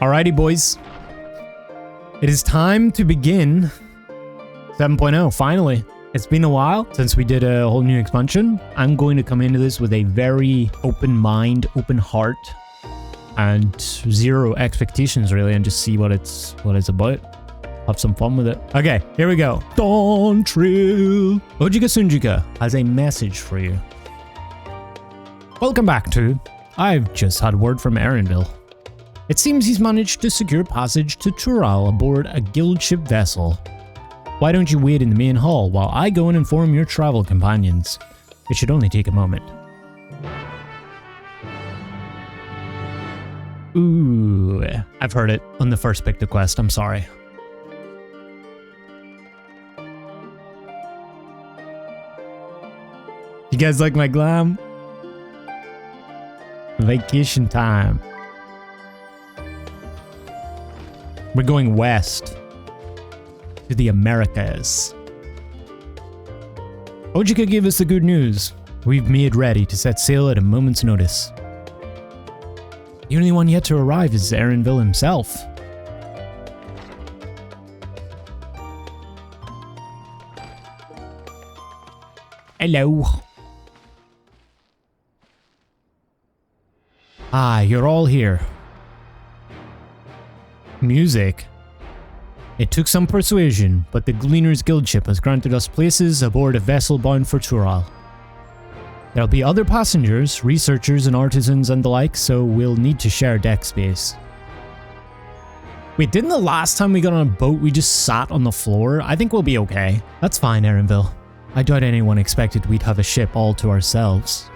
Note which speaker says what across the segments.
Speaker 1: Alrighty, boys. It is time to begin 7.0, finally. It's been a while since we did a whole new expansion. I'm going to come into this with a very open mind, open heart, and zero expectations, really, and just see what it's about. Have some fun with it. Okay, here we go. Dawntrail. Ojika Sunjika has a message for you. Welcome back to... I've just had word from Erenville. It seems he's managed to secure passage to Tuliyollal aboard a guild ship vessel. Why don't you wait in the main hall while I go and inform your travel companions? It should only take a moment. Ooh, I've heard it on the first pick the quest, I'm sorry. You guys like my glam? Vacation time. We're going west to the Americas. Ojika gave us the good news. We've made ready to set sail at a moment's notice. The only one yet to arrive is Erenville himself. Hello. Ah, you're all here. Music. It took some persuasion, but the Gleaner's Guild ship has granted us places aboard a vessel bound for Tuliyollal. There'll be other passengers, researchers and artisans and the like, so we'll need to share deck space. Wait, didn't the last time we got on a boat we just sat on the floor? I think we'll be okay. That's fine, Erenville. I doubt anyone expected we'd have a ship all to ourselves.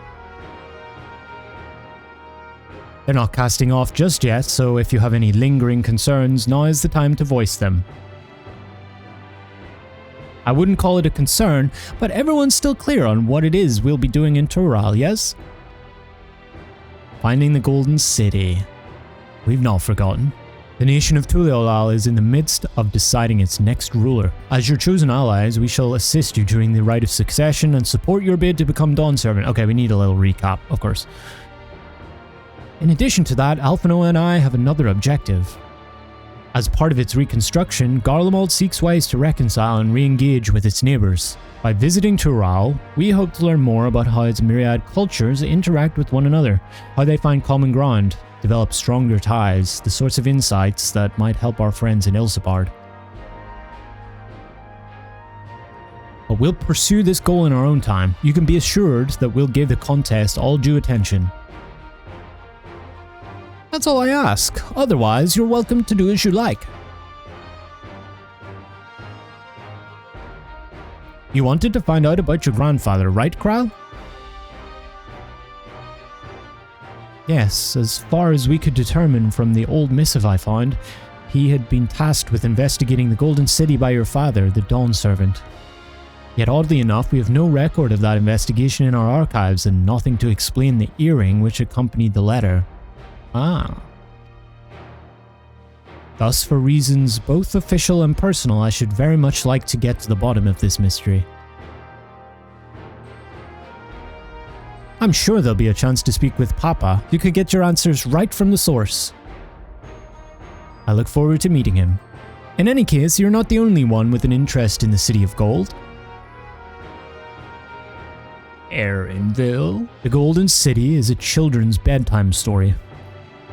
Speaker 1: They're not casting off just yet, so if you have any lingering concerns, now is the time to voice them. I wouldn't call it a concern, but everyone's still clear on what it is we'll be doing in Tuliyollal, yes? Finding the Golden City. We've not forgotten. The nation of Tuliyollal is in the midst of deciding its next ruler. As your chosen allies, we shall assist you during the rite of succession and support your bid to become Dawn Servant. Okay, we need a little recap, of course. In addition to that, Alphino and I have another objective. As part of its reconstruction, Garlemald seeks ways to reconcile and re-engage with its neighbours. By visiting Tuliyollal, we hope to learn more about how its myriad cultures interact with one another, how they find common ground, develop stronger ties, the sorts of insights that might help our friends in Ilsabard. But we'll pursue this goal in our own time. You can be assured that we'll give the contest all due attention. That's all I ask. Otherwise, you're welcome to do as you like. You wanted to find out about your grandfather, right, Kral? Yes, as far as we could determine from the old missive I found, he had been tasked with investigating the Golden City by your father, the Dawn Servant. Yet oddly enough, we have no record of that investigation in our archives and nothing to explain the earring which accompanied the letter. Ah. Thus, for reasons both official and personal, I should very much like to get to the bottom of this mystery. I'm sure there'll be a chance to speak with Papa. You could get your answers right from the source. I look forward to meeting him. In any case, you're not the only one with an interest in the City of Gold. Erenville. The Golden City is a children's bedtime story.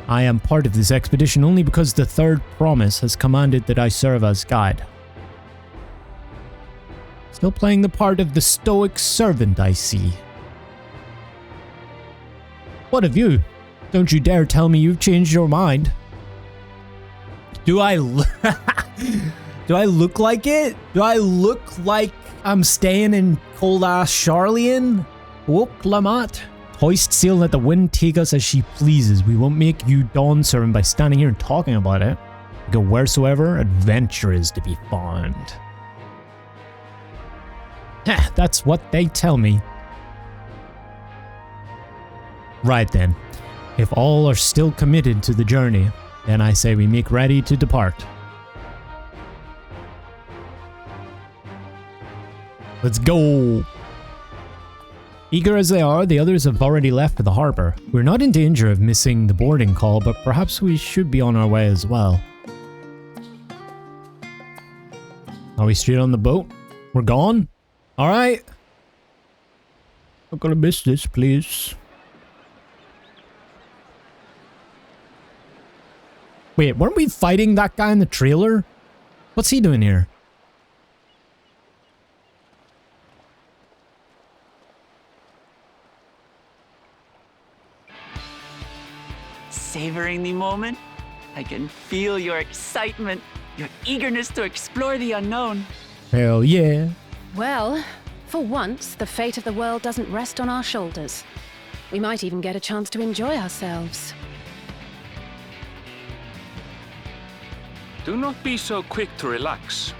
Speaker 1: I am part of this expedition only because the Third Promise has commanded that I serve as guide. Still playing the part of the stoic servant, I see. What of you? Don't you dare tell me you've changed your mind. Do I look like it? Do I look like I'm staying in cold-ass Sharlayan? Wok Lamat. Hoist sail and let the wind take us as she pleases. We won't make you Dawn Servant by standing here and talking about it. Go wheresoever adventure is to be found. That's what they tell me. Right then. If all are still committed to the journey, then I say we make ready to depart. Let's go. Eager as they are, the others have already left for the harbor. We're not in danger of missing the boarding call, but perhaps we should be on our way as well. Are we straight on the boat? We're gone? Alright. Not gonna miss this, please. Wait, weren't we fighting that guy in the trailer? What's he doing here?
Speaker 2: Savoring the moment? I can feel your excitement, your eagerness to explore the unknown.
Speaker 1: Hell yeah.
Speaker 3: Well, for once, the fate of the world doesn't rest on our shoulders. We might even get a chance to enjoy ourselves.
Speaker 4: Do not be so quick to relax.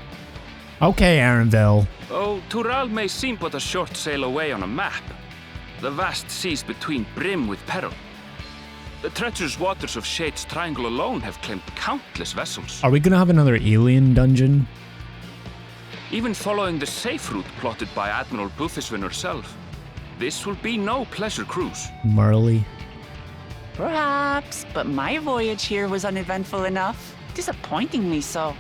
Speaker 1: Okay, Arenville.
Speaker 4: Oh, Tural may seem but a short sail away on a map. The vast seas between brim with peril. The treacherous waters of Shade's Triangle alone have claimed countless vessels.
Speaker 1: Are we gonna have another alien dungeon?
Speaker 4: Even following the safe route plotted by Admiral Bufiswin herself, this will be no pleasure cruise.
Speaker 1: Marley.
Speaker 2: Perhaps, but my voyage here was uneventful enough. Disappointingly so.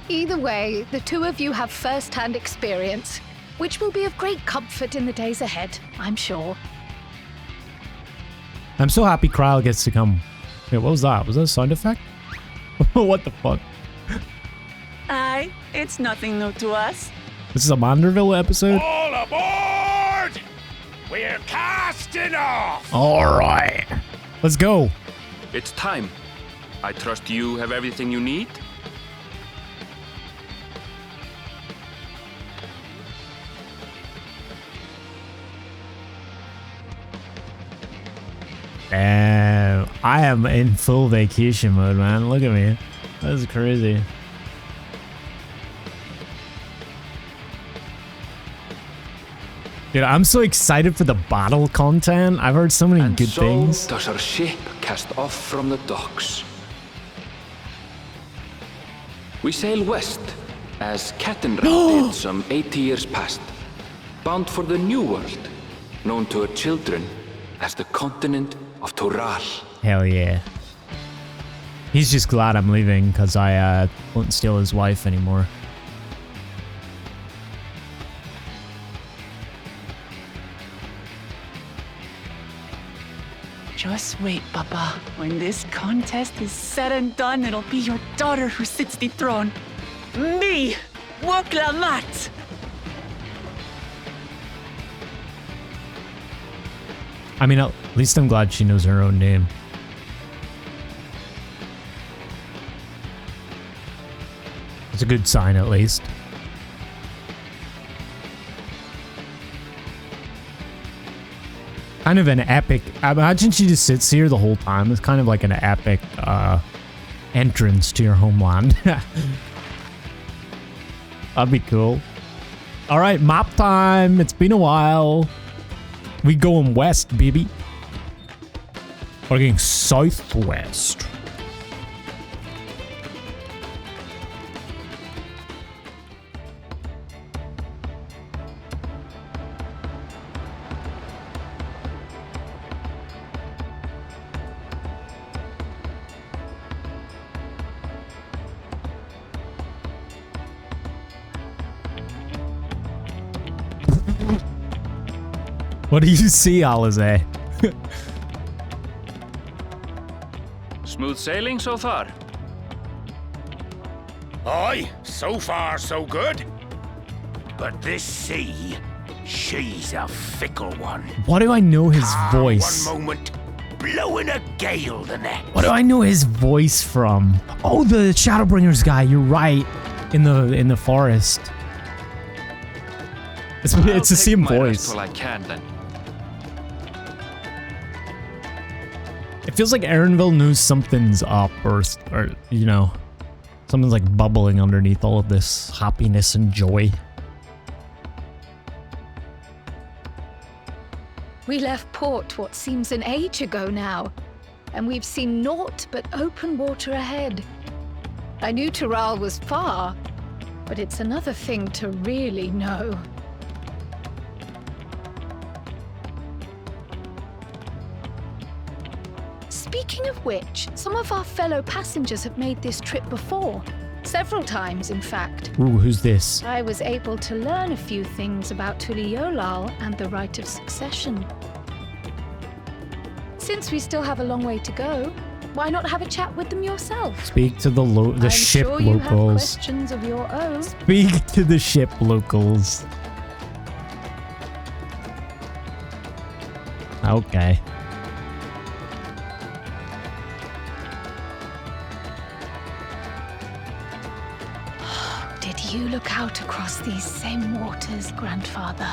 Speaker 5: Either way, the two of you have first-hand experience, which will be of great comfort in the days ahead, I'm sure.
Speaker 1: I'm so happy Kryle gets to come. Wait, what was that? Was that a sound effect? What the fuck?
Speaker 2: Aye, it's nothing new to us.
Speaker 1: This is a Manderville episode?
Speaker 6: All aboard! We're casting off!
Speaker 1: Alright. Let's go.
Speaker 4: It's time. I trust you have everything you need?
Speaker 1: I am in full vacation mode, man. Look at me. That's crazy. Dude, I'm so excited for the battle content. I've heard so many good things.
Speaker 4: Does our ship cast off from the docks. We sail west, as Cattenra did some 80 years past, bound for the New World, known to her children as the continent of Tural.
Speaker 1: Hell yeah. He's just glad I'm leaving because I won't steal his wife anymore.
Speaker 2: Just wait, Papa. When this contest is said and done, it'll be your daughter who sits the throne. Me! Woklamat!
Speaker 1: I mean, at least I'm glad she knows her own name. It's a good sign, at least. Kind of an epic... I imagine she just sits here the whole time. It's kind of like an epic entrance to your homeland. That'd be cool. Alright, map time. It's been a while. We going west, baby. We're going southwest. What do you see, Alize?
Speaker 4: Smooth sailing so far?
Speaker 6: Aye, so far so good. But this sea, she's a fickle one.
Speaker 1: What do I know his
Speaker 6: Calm
Speaker 1: voice?
Speaker 6: one moment, blowing a gale the next.
Speaker 1: What do I know his voice from? Oh, the Shadowbringers guy. You're right. In the forest. It's the same
Speaker 4: I'll take my
Speaker 1: voice.
Speaker 4: rest while I can, then.
Speaker 1: It feels like Erenville knows something's up, or you know, something's like bubbling underneath all of this happiness and joy.
Speaker 5: We left port what seems an age ago now, and we've seen naught but open water ahead. I knew Tural was far, but it's another thing to really know. Speaking of which, some of our fellow passengers have made this trip before. Several times, in fact.
Speaker 1: Ooh, who's this?
Speaker 5: I was able to learn a few things about Tuliyollal and the Rite of Succession. Since we still have a long way to go, why not have a chat with them yourself?
Speaker 1: Speak to the ship
Speaker 5: I'm sure you have
Speaker 1: locals.
Speaker 5: questions of your own.
Speaker 1: Speak to the ship locals. Okay.
Speaker 5: Did you look out across these same waters, Grandfather?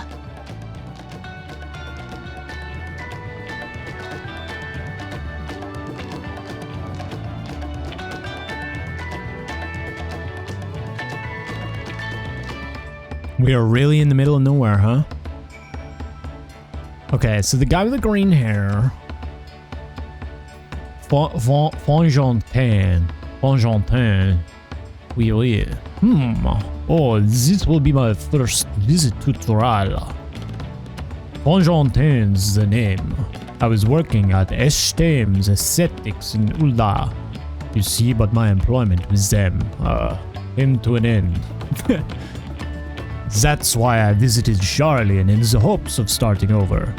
Speaker 1: We are really in the middle of nowhere, huh? Okay, so the guy with the green hair... Fongentin. Oui, oui. Oh, this will be my first visit to Tural. Fongentin's the name. I was working at Esteem's Aesthetics in Ulda. You see, but my employment with them came to an end. That's why I visited Sharlayan in the hopes of starting over.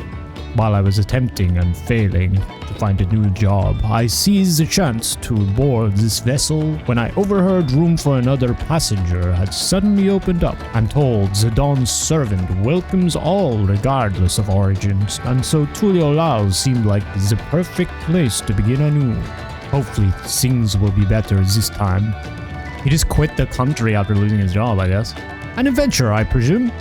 Speaker 1: While I was attempting and failing to find a new job, I seized the chance to board this vessel when I overheard room for another passenger had suddenly opened up. I'm told the Dawn's servant welcomes all regardless of origins, and so Tuliyollal seemed like the perfect place to begin anew. Hopefully things will be better this time. He just quit the country after losing his job, I guess. An adventurer, I presume.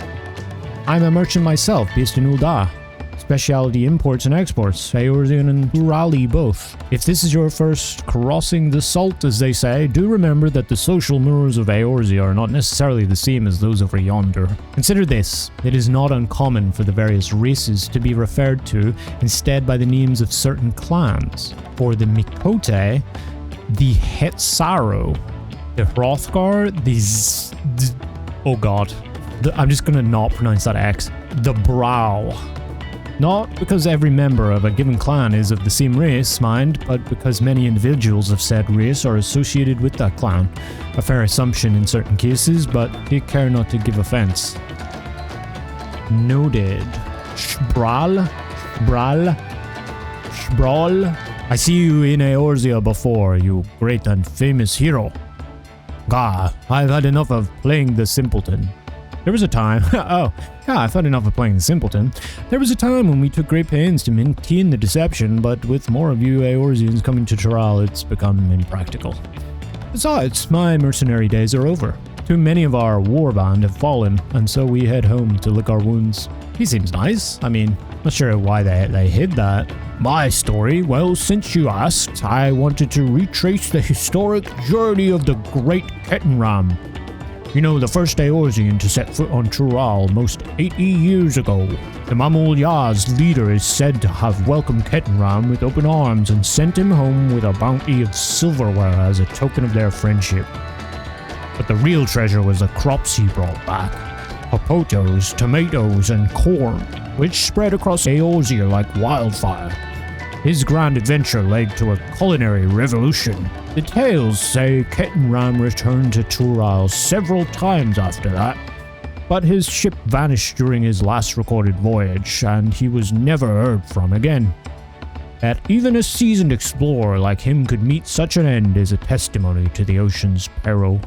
Speaker 1: I'm a merchant myself, based in Ulda. Specialty imports and exports, Eorzean and Urali both. If this is your first crossing the salt, as they say, do remember that the social mores of Eorzea are not necessarily the same as those over yonder. Consider this, it is not uncommon for the various races to be referred to instead by the names of certain clans. For the Mikote, the Hetsaro, the Hrothgar, oh god, I'm just gonna not pronounce that X. The Brow. Not because every member of a given clan is of the same race, mind, but because many individuals of said race are associated with that clan. A fair assumption in certain cases, but take care not to give offense. Noted. Shbrawl? I see you in Eorzea before, you great and famous hero. Gah, I've had enough of playing the simpleton. There was a time, I've had enough of playing the simpleton. There was a time when we took great pains to maintain the deception, but with more of you Eorzeans coming to Tural, it's become impractical. Besides, my mercenary days are over. Too many of our warband have fallen, and so we head home to lick our wounds. He seems nice. I mean, not sure why they hid that. My story? Well, since you asked, I wanted to retrace the historic journey of the great Kettenram. You know, the first Eorzean to set foot on Tural most 80 years ago. The Bakool Ja Ja's leader is said to have welcomed Kettenram with open arms and sent him home with a bounty of silverware as a token of their friendship. But the real treasure was the crops he brought back. Potatoes, tomatoes, and corn, which spread across Eorzea like wildfire. His grand adventure led to a culinary revolution. The tales say Kettenram returned to Tural several times after that, but his ship vanished during his last recorded voyage, and he was never heard from again. That even a seasoned explorer like him could meet such an end is a testimony to the ocean's peril.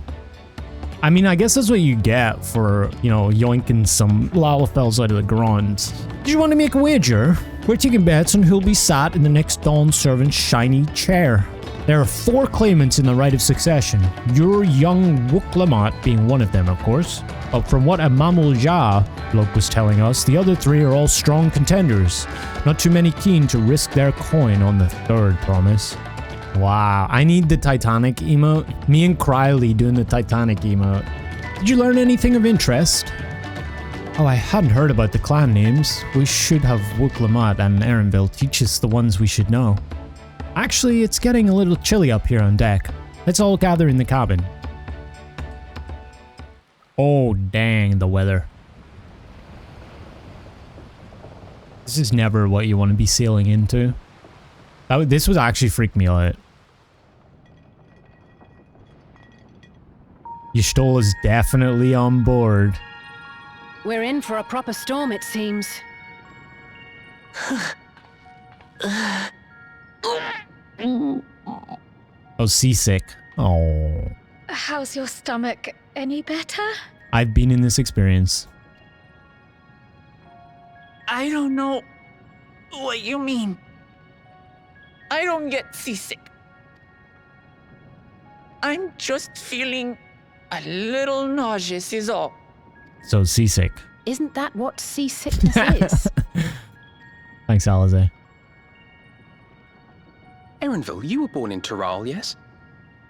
Speaker 1: I mean, I guess that's what you get for, you know, yoinking some Lalafels out of the ground. Do you want to make a wager? We're taking bets on who'll be sat in the next Dawn servant's shiny chair. There are 4 claimants in the Rite of Succession, your young Wooklamat being one of them, of course. But from what a Bakool Ja Ja bloke was telling us, the other 3 are all strong contenders. Not too many keen to risk their coin on the 3rd promise. Wow, I need the Titanic emote. Me and Criley doing the Titanic emote. Did you learn anything of interest? Oh, I hadn't heard about the clan names. We should have Wooklamat and Erenville teach us the ones we should know. Actually, it's getting a little chilly up here on deck. Let's all gather in the cabin. Oh, dang, the weather. This is never what you want to be sailing into. This was actually freaked me out. Y'shtola is definitely on board.
Speaker 3: We're in for a proper storm, it seems.
Speaker 1: Oh, seasick. Oh.
Speaker 5: How's your stomach? Any better?
Speaker 1: I've been in this experience.
Speaker 2: I don't know what you mean. I don't get seasick. I'm just feeling a little nauseous is all.
Speaker 1: So seasick.
Speaker 3: Isn't that what seasickness is?
Speaker 1: Thanks, Alize.
Speaker 7: Erenville, you were born in Tural, yes?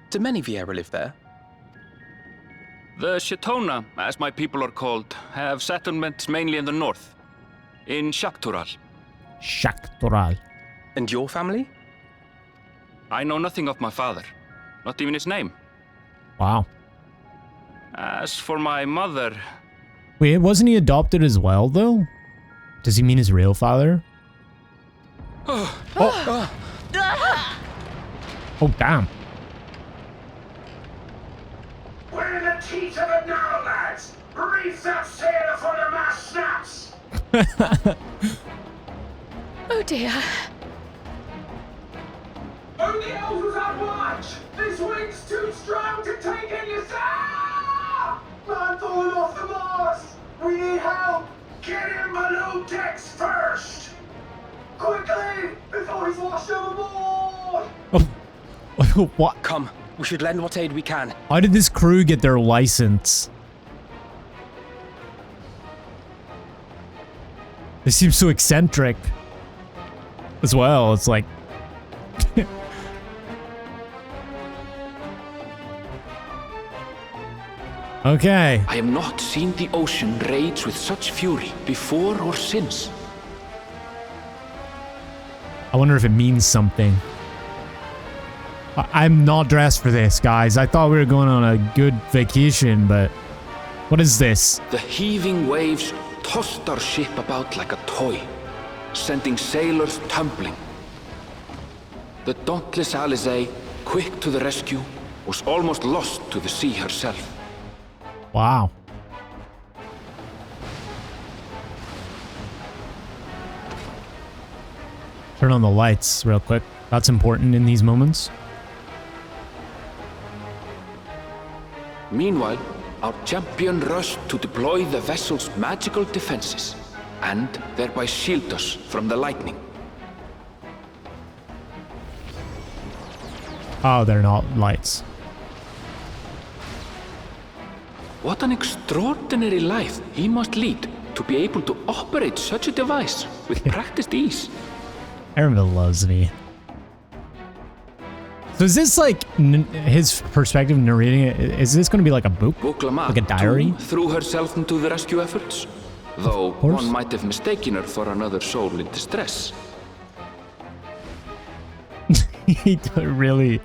Speaker 7: Do many Vieira live there?
Speaker 4: The Shatona, as my people are called, have settlements mainly in the north, in Shaktural.
Speaker 1: Shaktural.
Speaker 7: And your family?
Speaker 4: I know nothing of my father, not even his name.
Speaker 1: Wow.
Speaker 4: As for my mother...
Speaker 1: Wait, wasn't he adopted as well, though? Does he mean his real father? Oh, damn.
Speaker 6: We're in the teeth of it now, lads! Reef that sail before the mast snaps!
Speaker 5: Oh dear.
Speaker 6: Only elders on watch! This wind's too strong to take in your sail! Man falling off the mast! We need help! Get him below decks first! Quickly! Before he's washed overboard!
Speaker 1: What?
Speaker 7: Come, we should lend what aid we can.
Speaker 1: How did this crew get their license? They seem so eccentric. As well, it's like... Okay.
Speaker 8: I have not seen the ocean rage with such fury before or since.
Speaker 1: I wonder if it means something. I'm not dressed for this, guys. I thought we were going on a good vacation, but... What is this?
Speaker 8: The heaving waves tossed our ship about like a toy, sending sailors tumbling. The dauntless Alize, quick to the rescue, was almost lost to the sea herself.
Speaker 1: Wow. Turn on the lights real quick. That's important in these moments.
Speaker 8: Meanwhile, our champion rushed to deploy the vessel's magical defenses, and thereby shield us from the lightning.
Speaker 1: Oh, they're not lights.
Speaker 8: What an extraordinary life he must lead to be able to operate such a device with practiced ease.
Speaker 1: Erenville loves me. So is this like his perspective narrating it? Is this going to be like a book? Like a diary?
Speaker 8: Too, threw herself into the rescue efforts, though one might have mistaken her for another soul in distress.
Speaker 1: He's really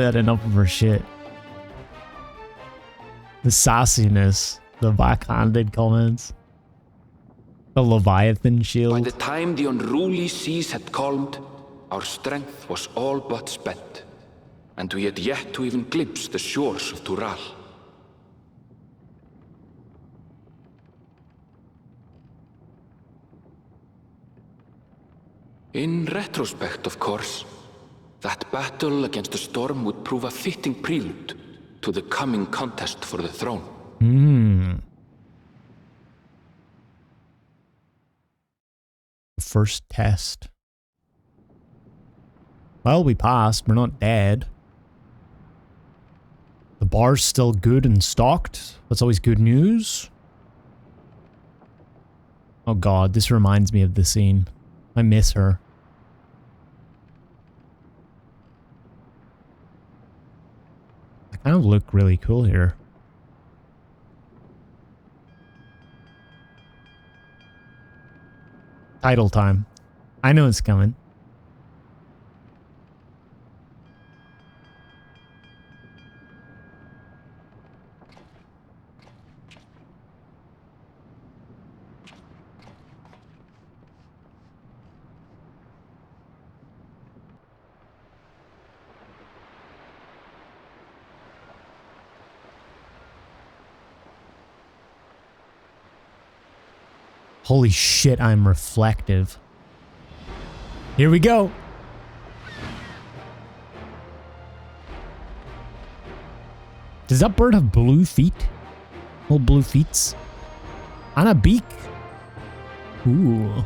Speaker 1: had enough of her shit. The sassiness, the backhanded comments, the Leviathan shield.
Speaker 8: By the time the unruly seas had calmed, our strength was all but spent, and we had yet to even glimpse the shores of Tural. In retrospect, of course, that battle against the storm would prove a fitting prelude to the coming contest for the throne.
Speaker 1: First test. Well, we passed. We're not dead. The bar's still good and stocked. That's always good news. Oh god, this reminds me of the scene. I miss her. I kind of look really cool here. Title time. I know it's coming. Holy shit, I'm reflective. Here we go. Does that bird have blue feet? Little blue feet. And a beak. Ooh.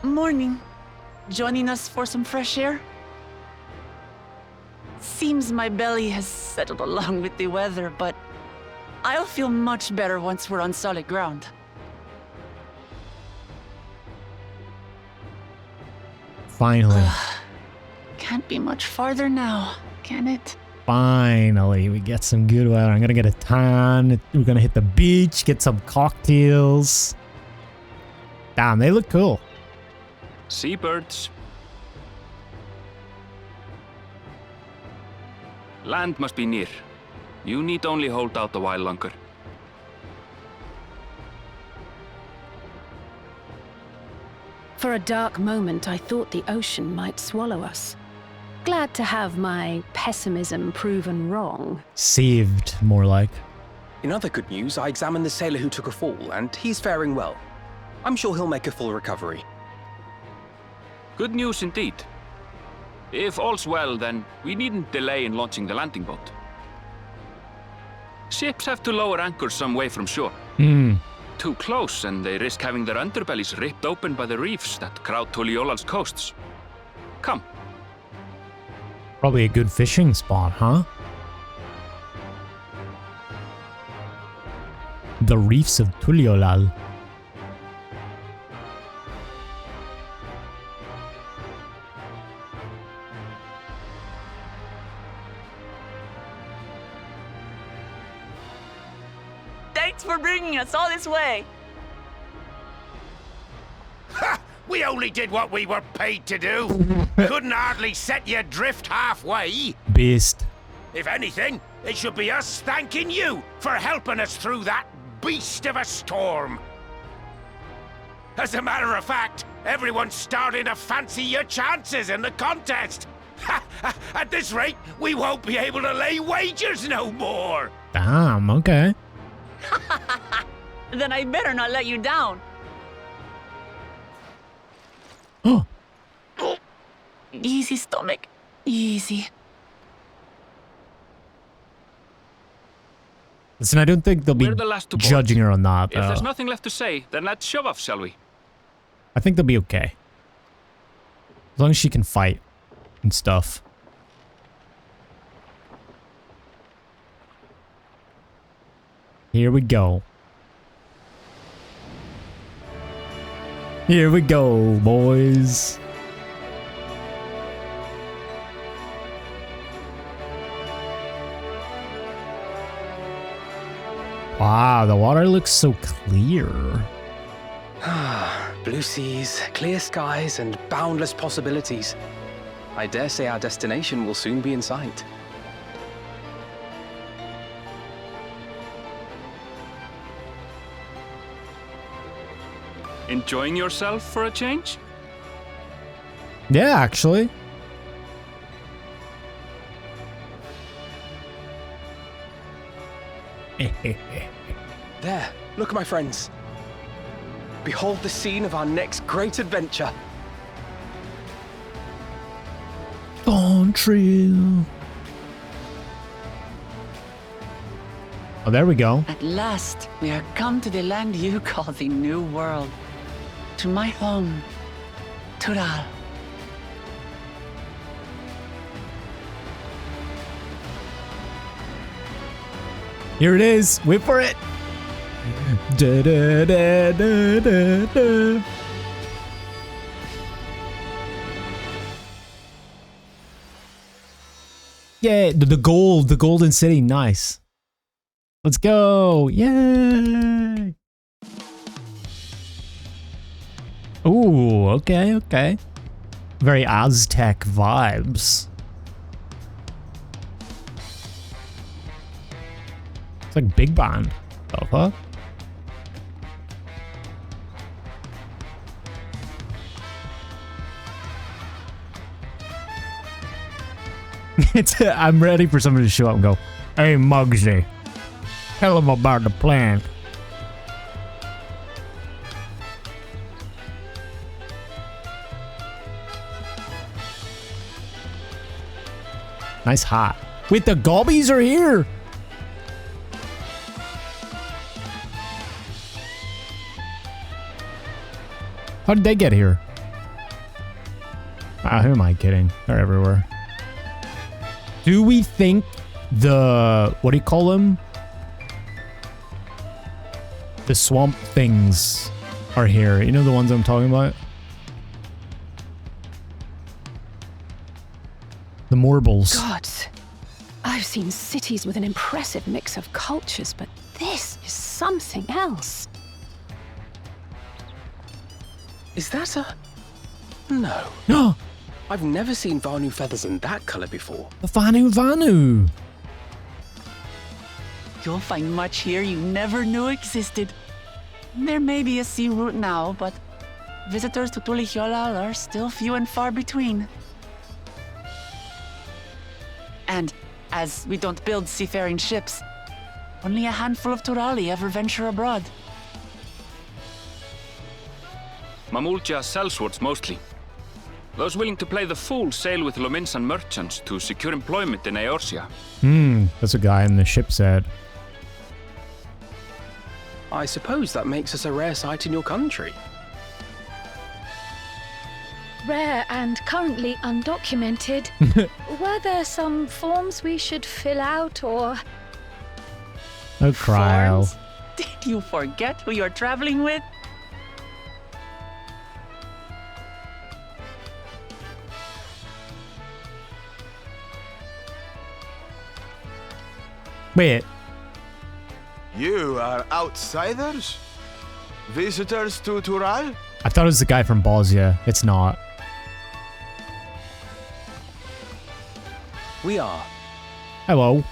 Speaker 2: Morning. Joining us for some fresh air? Seems my belly has settled along with the weather, but I'll feel much better once we're on solid ground.
Speaker 1: Finally.
Speaker 2: Can't be much farther now, can it?
Speaker 1: Finally, we get some good weather. I'm gonna get a tan. We're gonna hit the beach, get some cocktails. Damn, they look cool.
Speaker 4: Seabirds. Land must be near. You need only hold out a while longer.
Speaker 3: For a dark moment, I thought the ocean might swallow us. Glad to have my pessimism proven wrong.
Speaker 1: Saved, more like.
Speaker 7: In other good news, I examined the sailor who took a fall, and he's faring well. I'm sure he'll make a full recovery.
Speaker 4: Good news indeed. If all's well, then we needn't delay in launching the landing boat. Ships have to lower anchors some way from shore. Too close, and they risk having their underbellies ripped open by the reefs that crowd Tuliyollal's coasts. Come.
Speaker 1: Probably a good fishing spot, huh? The reefs of Tuliyollal.
Speaker 2: Thanks for bringing us all this way.
Speaker 9: Ha! We only did what we were paid to do. Couldn't hardly set you adrift halfway.
Speaker 1: Beast.
Speaker 9: If anything, it should be us thanking you for helping us through that beast of a storm. As a matter of fact, everyone's starting to fancy your chances in the contest. At this rate, we won't be able to lay wagers no more.
Speaker 1: Damn, okay.
Speaker 2: Then I better not let you down.
Speaker 1: Oh.
Speaker 2: Easy, stomach. Easy.
Speaker 1: Listen, I don't think they'll be
Speaker 4: We're the last to board.
Speaker 1: judging her on that,
Speaker 4: If there's
Speaker 1: though.
Speaker 4: nothing left to say, then let's shove off, shall we?
Speaker 1: I think they'll be okay. As long as she can fight and stuff. Here we go. Here we go, boys. Wow, the water looks so clear.
Speaker 7: Blue seas, clear skies, and boundless possibilities. I dare say our destination will soon be in sight.
Speaker 4: Enjoying yourself for a change?
Speaker 1: Yeah, actually.
Speaker 7: There, look, my friends. Behold the scene of our next great adventure.
Speaker 1: Dawntrail. Oh, there we go.
Speaker 2: At last, we are come to the land you call the New World. To my home, Tural.
Speaker 1: Here it is. Wait for it. Da, da, da, da, da, da. Yeah, the gold, the golden city. Nice. Let's go. Yay. Ooh, okay, okay. Very Aztec vibes. It's like big band stuff, huh? I'm ready for somebody to show up and go, "Hey, Muggsy, tell him about the plan." Nice hat. Wait, the gobbies are here. How did they get here? Who am I kidding? They're everywhere. Do we think the... what do you call them? The swamp things are here. You know the ones I'm talking about? The Morbles.
Speaker 3: Gods, I've seen cities with an impressive mix of cultures, but this is something else.
Speaker 7: Is that a... No.
Speaker 1: No!
Speaker 7: I've never seen Vanu feathers in that color before.
Speaker 1: The Vanu.
Speaker 2: You'll find much here you never knew existed. There may be a sea route now, but visitors to Tuliyollal are still few and far between. And as we don't build seafaring ships, only a handful of Turali ever venture abroad.
Speaker 4: Mamulja sellswords mostly. Those willing to play the fool sail with Lominsan merchants to secure employment in Eorzea.
Speaker 1: That's a guy in the ship said.
Speaker 7: I suppose that makes us a rare sight in your country.
Speaker 5: Rare and currently undocumented. Were there some forms we should fill out or...
Speaker 1: Oh, cryo.
Speaker 2: Forms? Did you forget who you're traveling with?
Speaker 1: Wait.
Speaker 10: You are outsiders? Visitors to Tural?
Speaker 1: I thought it was the guy from Bosnia. It's not.
Speaker 7: We are.
Speaker 1: Hello.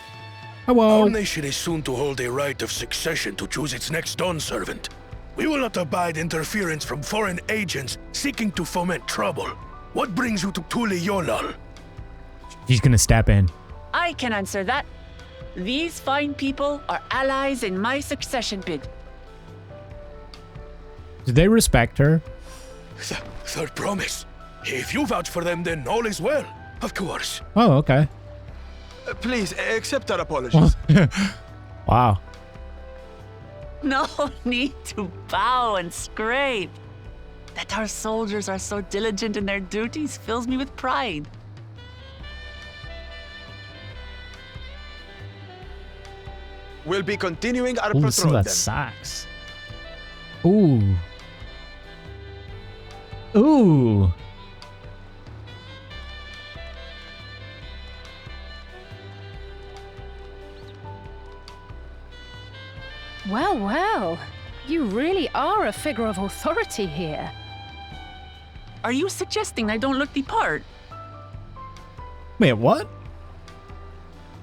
Speaker 1: Hello.
Speaker 11: Our nation is soon to hold a rite of succession to choose its next dawn servant. We will not abide interference from foreign agents seeking to foment trouble. What brings you to Tuliyollal?
Speaker 1: He's gonna step in.
Speaker 2: I can answer that. These fine people are allies in my succession bid.
Speaker 1: Do they respect her?
Speaker 11: Third promise. If you vouch for them, then all is well. Of course.
Speaker 1: Oh, okay.
Speaker 10: Please, accept our apologies.
Speaker 1: Wow.
Speaker 2: No need to bow and scrape. That our soldiers are so diligent in their duties fills me with pride.
Speaker 10: We'll be continuing our
Speaker 1: Ooh, listen to
Speaker 10: patrol
Speaker 1: that
Speaker 10: then.
Speaker 1: sax. Ooh. Ooh.
Speaker 3: Well, well. You really are a figure of authority here.
Speaker 2: Are you suggesting I don't look the part?
Speaker 1: Wait, what?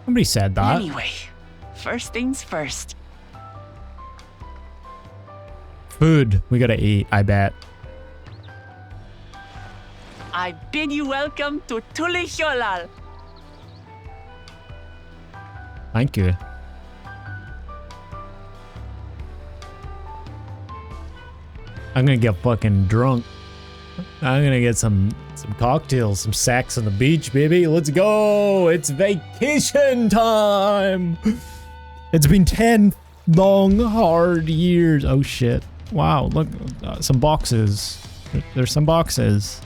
Speaker 1: Somebody said that.
Speaker 2: Anyway, first things first.
Speaker 1: Food. We gotta eat, I bet.
Speaker 2: I bid you welcome to Tuliyollal.
Speaker 1: Thank you. I'm gonna get fucking drunk. I'm gonna get some cocktails, some sex on the beach, baby. Let's go! It's vacation time! It's been 10 long, hard years. Oh shit. Wow, look, some boxes. There's some boxes.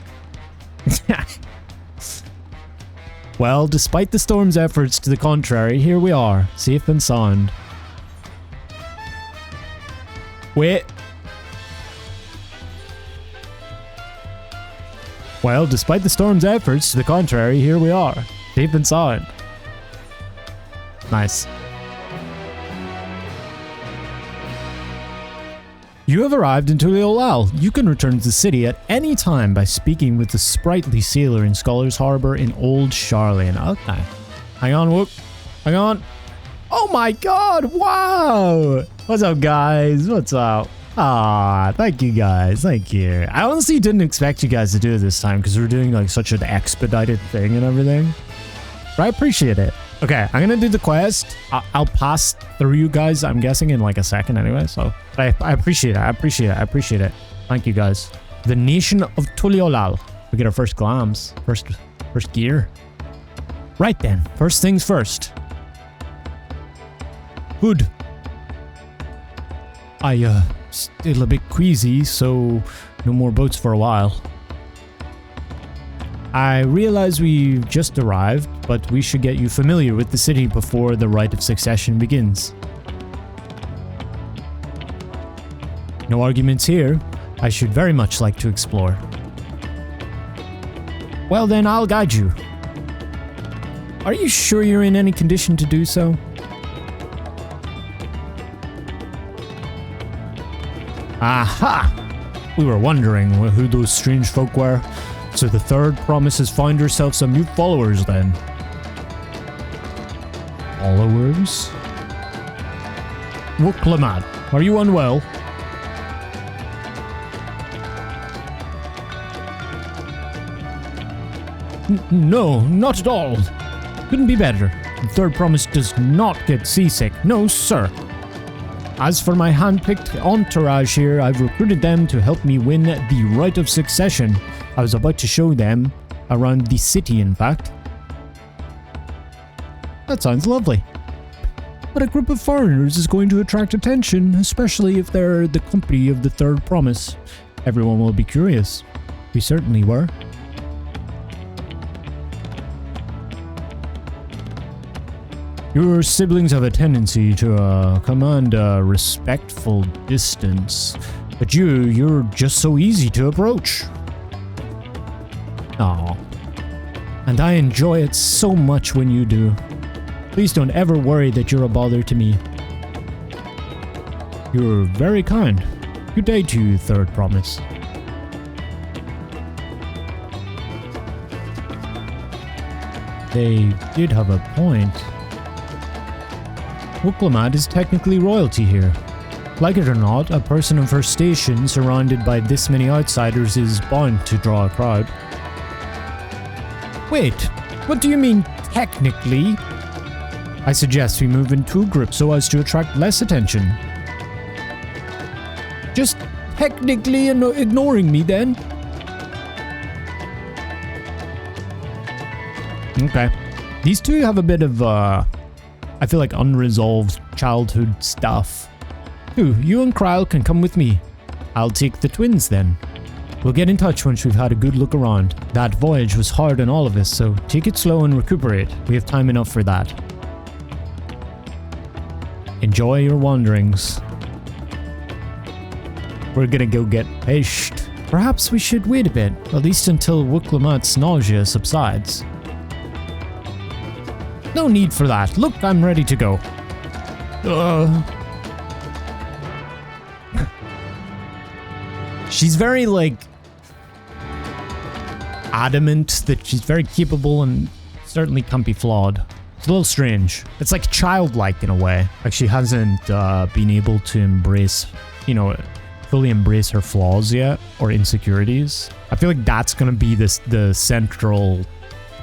Speaker 1: Well, despite the storm's efforts to the contrary, here we are, safe and sound. Wait. Well, despite the storm's efforts to the contrary, here we are, safe and sound. Nice. You have arrived in Tuliyollal. You can return to the city at any time by speaking with the sprightly sailor in Scholar's Harbor in Old Sharlayan. Okay. Hang on, whoop. Hang on. Oh my god, wow! What's up, guys? What's up? Ah, thank you guys, thank you. I honestly didn't expect you guys to do it this time because we're doing like such an expedited thing and everything. I appreciate it. Okay, I'm gonna do the quest. I'll pass through you guys, I'm guessing, in like a second anyway, so... I appreciate it, I appreciate it. Thank you, guys. The nation of Tuliyollal. We get our first glams. First gear. Right then, first things first. Good. Still a bit queasy, so no more boats for a while. I realize we've just arrived, but we should get you familiar with the city before the Rite of Succession begins. No arguments here. I should very much like to explore. Well then, I'll guide you. Are you sure you're in any condition to do so? Aha! We were wondering who those strange folk were. So the third promise is find yourself some new followers then. Followers? Wuklamat, are you unwell? No, not at all. Couldn't be better. The third promise does not get seasick. No, sir. As for my hand-picked entourage here, I've recruited them to help me win the Rite of Succession. I was about to show them around the city, in fact. That sounds lovely. But a group of foreigners is going to attract attention, especially if they're the company of the third promise. Everyone will be curious. We certainly were. Your siblings have a tendency to command a respectful distance, but you're just so easy to approach. Aw. And I enjoy it so much when you do. Please don't ever worry that you're a bother to me. You're very kind. Good day to you, third promise. They did have a point. Wuklamat is technically royalty here. Like it or not, a person of her station surrounded by this many outsiders is bound to draw a crowd. Wait, what do you mean, technically? I suggest we move in two groups so as to attract less attention. Just technically ignoring me then? Okay. These two have a bit of, I feel like unresolved childhood stuff. You and Kryle can come with me. I'll take the twins then. We'll get in touch once we've had a good look around. That voyage was hard on all of us, so take it slow and recuperate. We have time enough for that. Enjoy your wanderings. We're gonna go get fished. Perhaps we should wait a bit, at least until Wuklamat's nausea subsides. No need for that. Look, I'm ready to go. She's very, like, adamant that she's very capable and certainly can't be flawed. It's a little strange. It's like childlike in a way. Like she hasn't been able to embrace, fully embrace her flaws yet or insecurities. I feel like that's gonna be the central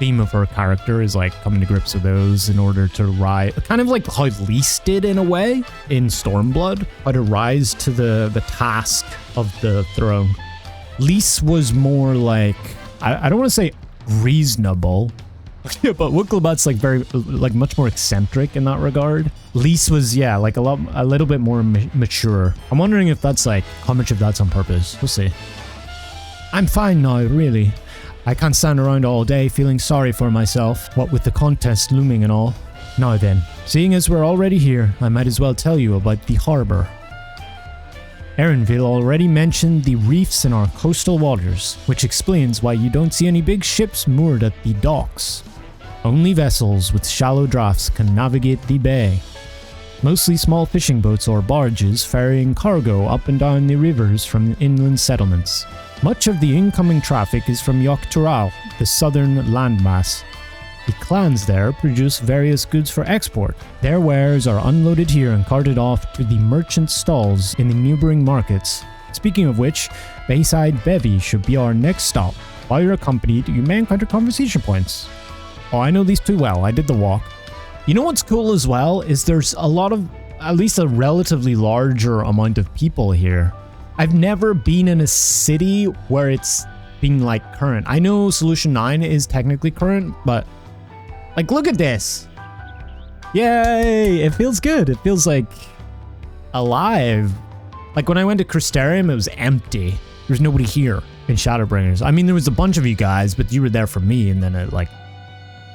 Speaker 1: theme of her character, is like coming to grips with those in order to rise, kind of like how Lys did in a way in Stormblood, how to rise to the task of the throne. Lys was more like, I don't want to say reasonable, yeah, but Wuklamat's like very, like much more eccentric in that regard. Lys was, yeah, like a little bit more mature. I'm wondering if that's like, how much of that's on purpose. We'll see. I'm fine now, really. I can't stand around all day feeling sorry for myself, what with the contest looming and all. Now then, seeing as we're already here, I might as well tell you about the harbour. Erenville already mentioned the reefs in our coastal waters, which explains why you don't see any big ships moored at the docks. Only vessels with shallow drafts can navigate the bay. Mostly small fishing boats or barges ferrying cargo up and down the rivers from inland settlements. Much of the incoming traffic is from Yogg-Tural, the southern landmass. The clans there produce various goods for export. Their wares are unloaded here and carted off to the merchant stalls in the neighbouring markets. Speaking of which, Bayside Bevy should be our next stop. While you're accompanied, you may encounter conversation points. Oh, I know these too well. I did the walk. You know what's cool as well is there's a lot of, at least a relatively larger amount of people here. I've never been in a city where it's being like current. I know Solution 9 is technically current, but like, look at this. Yay! It feels good. It feels like alive. Like when I went to Crystarium, it was empty. There's nobody here in Shadowbringers. I mean, there was a bunch of you guys, but you were there for me, and then it, like,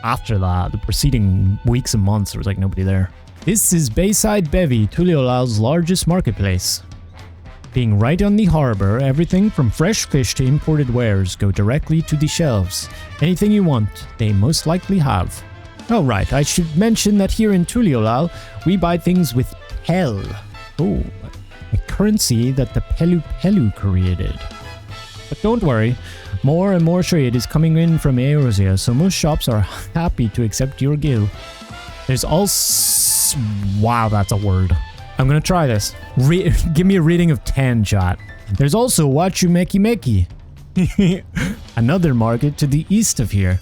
Speaker 1: after that, the preceding weeks and months, there was like nobody there. This is Bayside Bevy, Tuliyollal's largest marketplace. Being right on the harbor, everything from fresh fish to imported wares go directly to the shelves. Anything you want, they most likely have. Oh right, I should mention that here in Tuliyollal, we buy things with Pel. Oh, a currency that the Pelu Pelu created. But don't worry, more and more trade is coming in from Eorzea, so most shops are happy to accept your gil. There's also... Wow, that's a word. I'm gonna try this. Give me a rating of 10, chat. There's also Wachu Meki Meki. Another market to the east of here.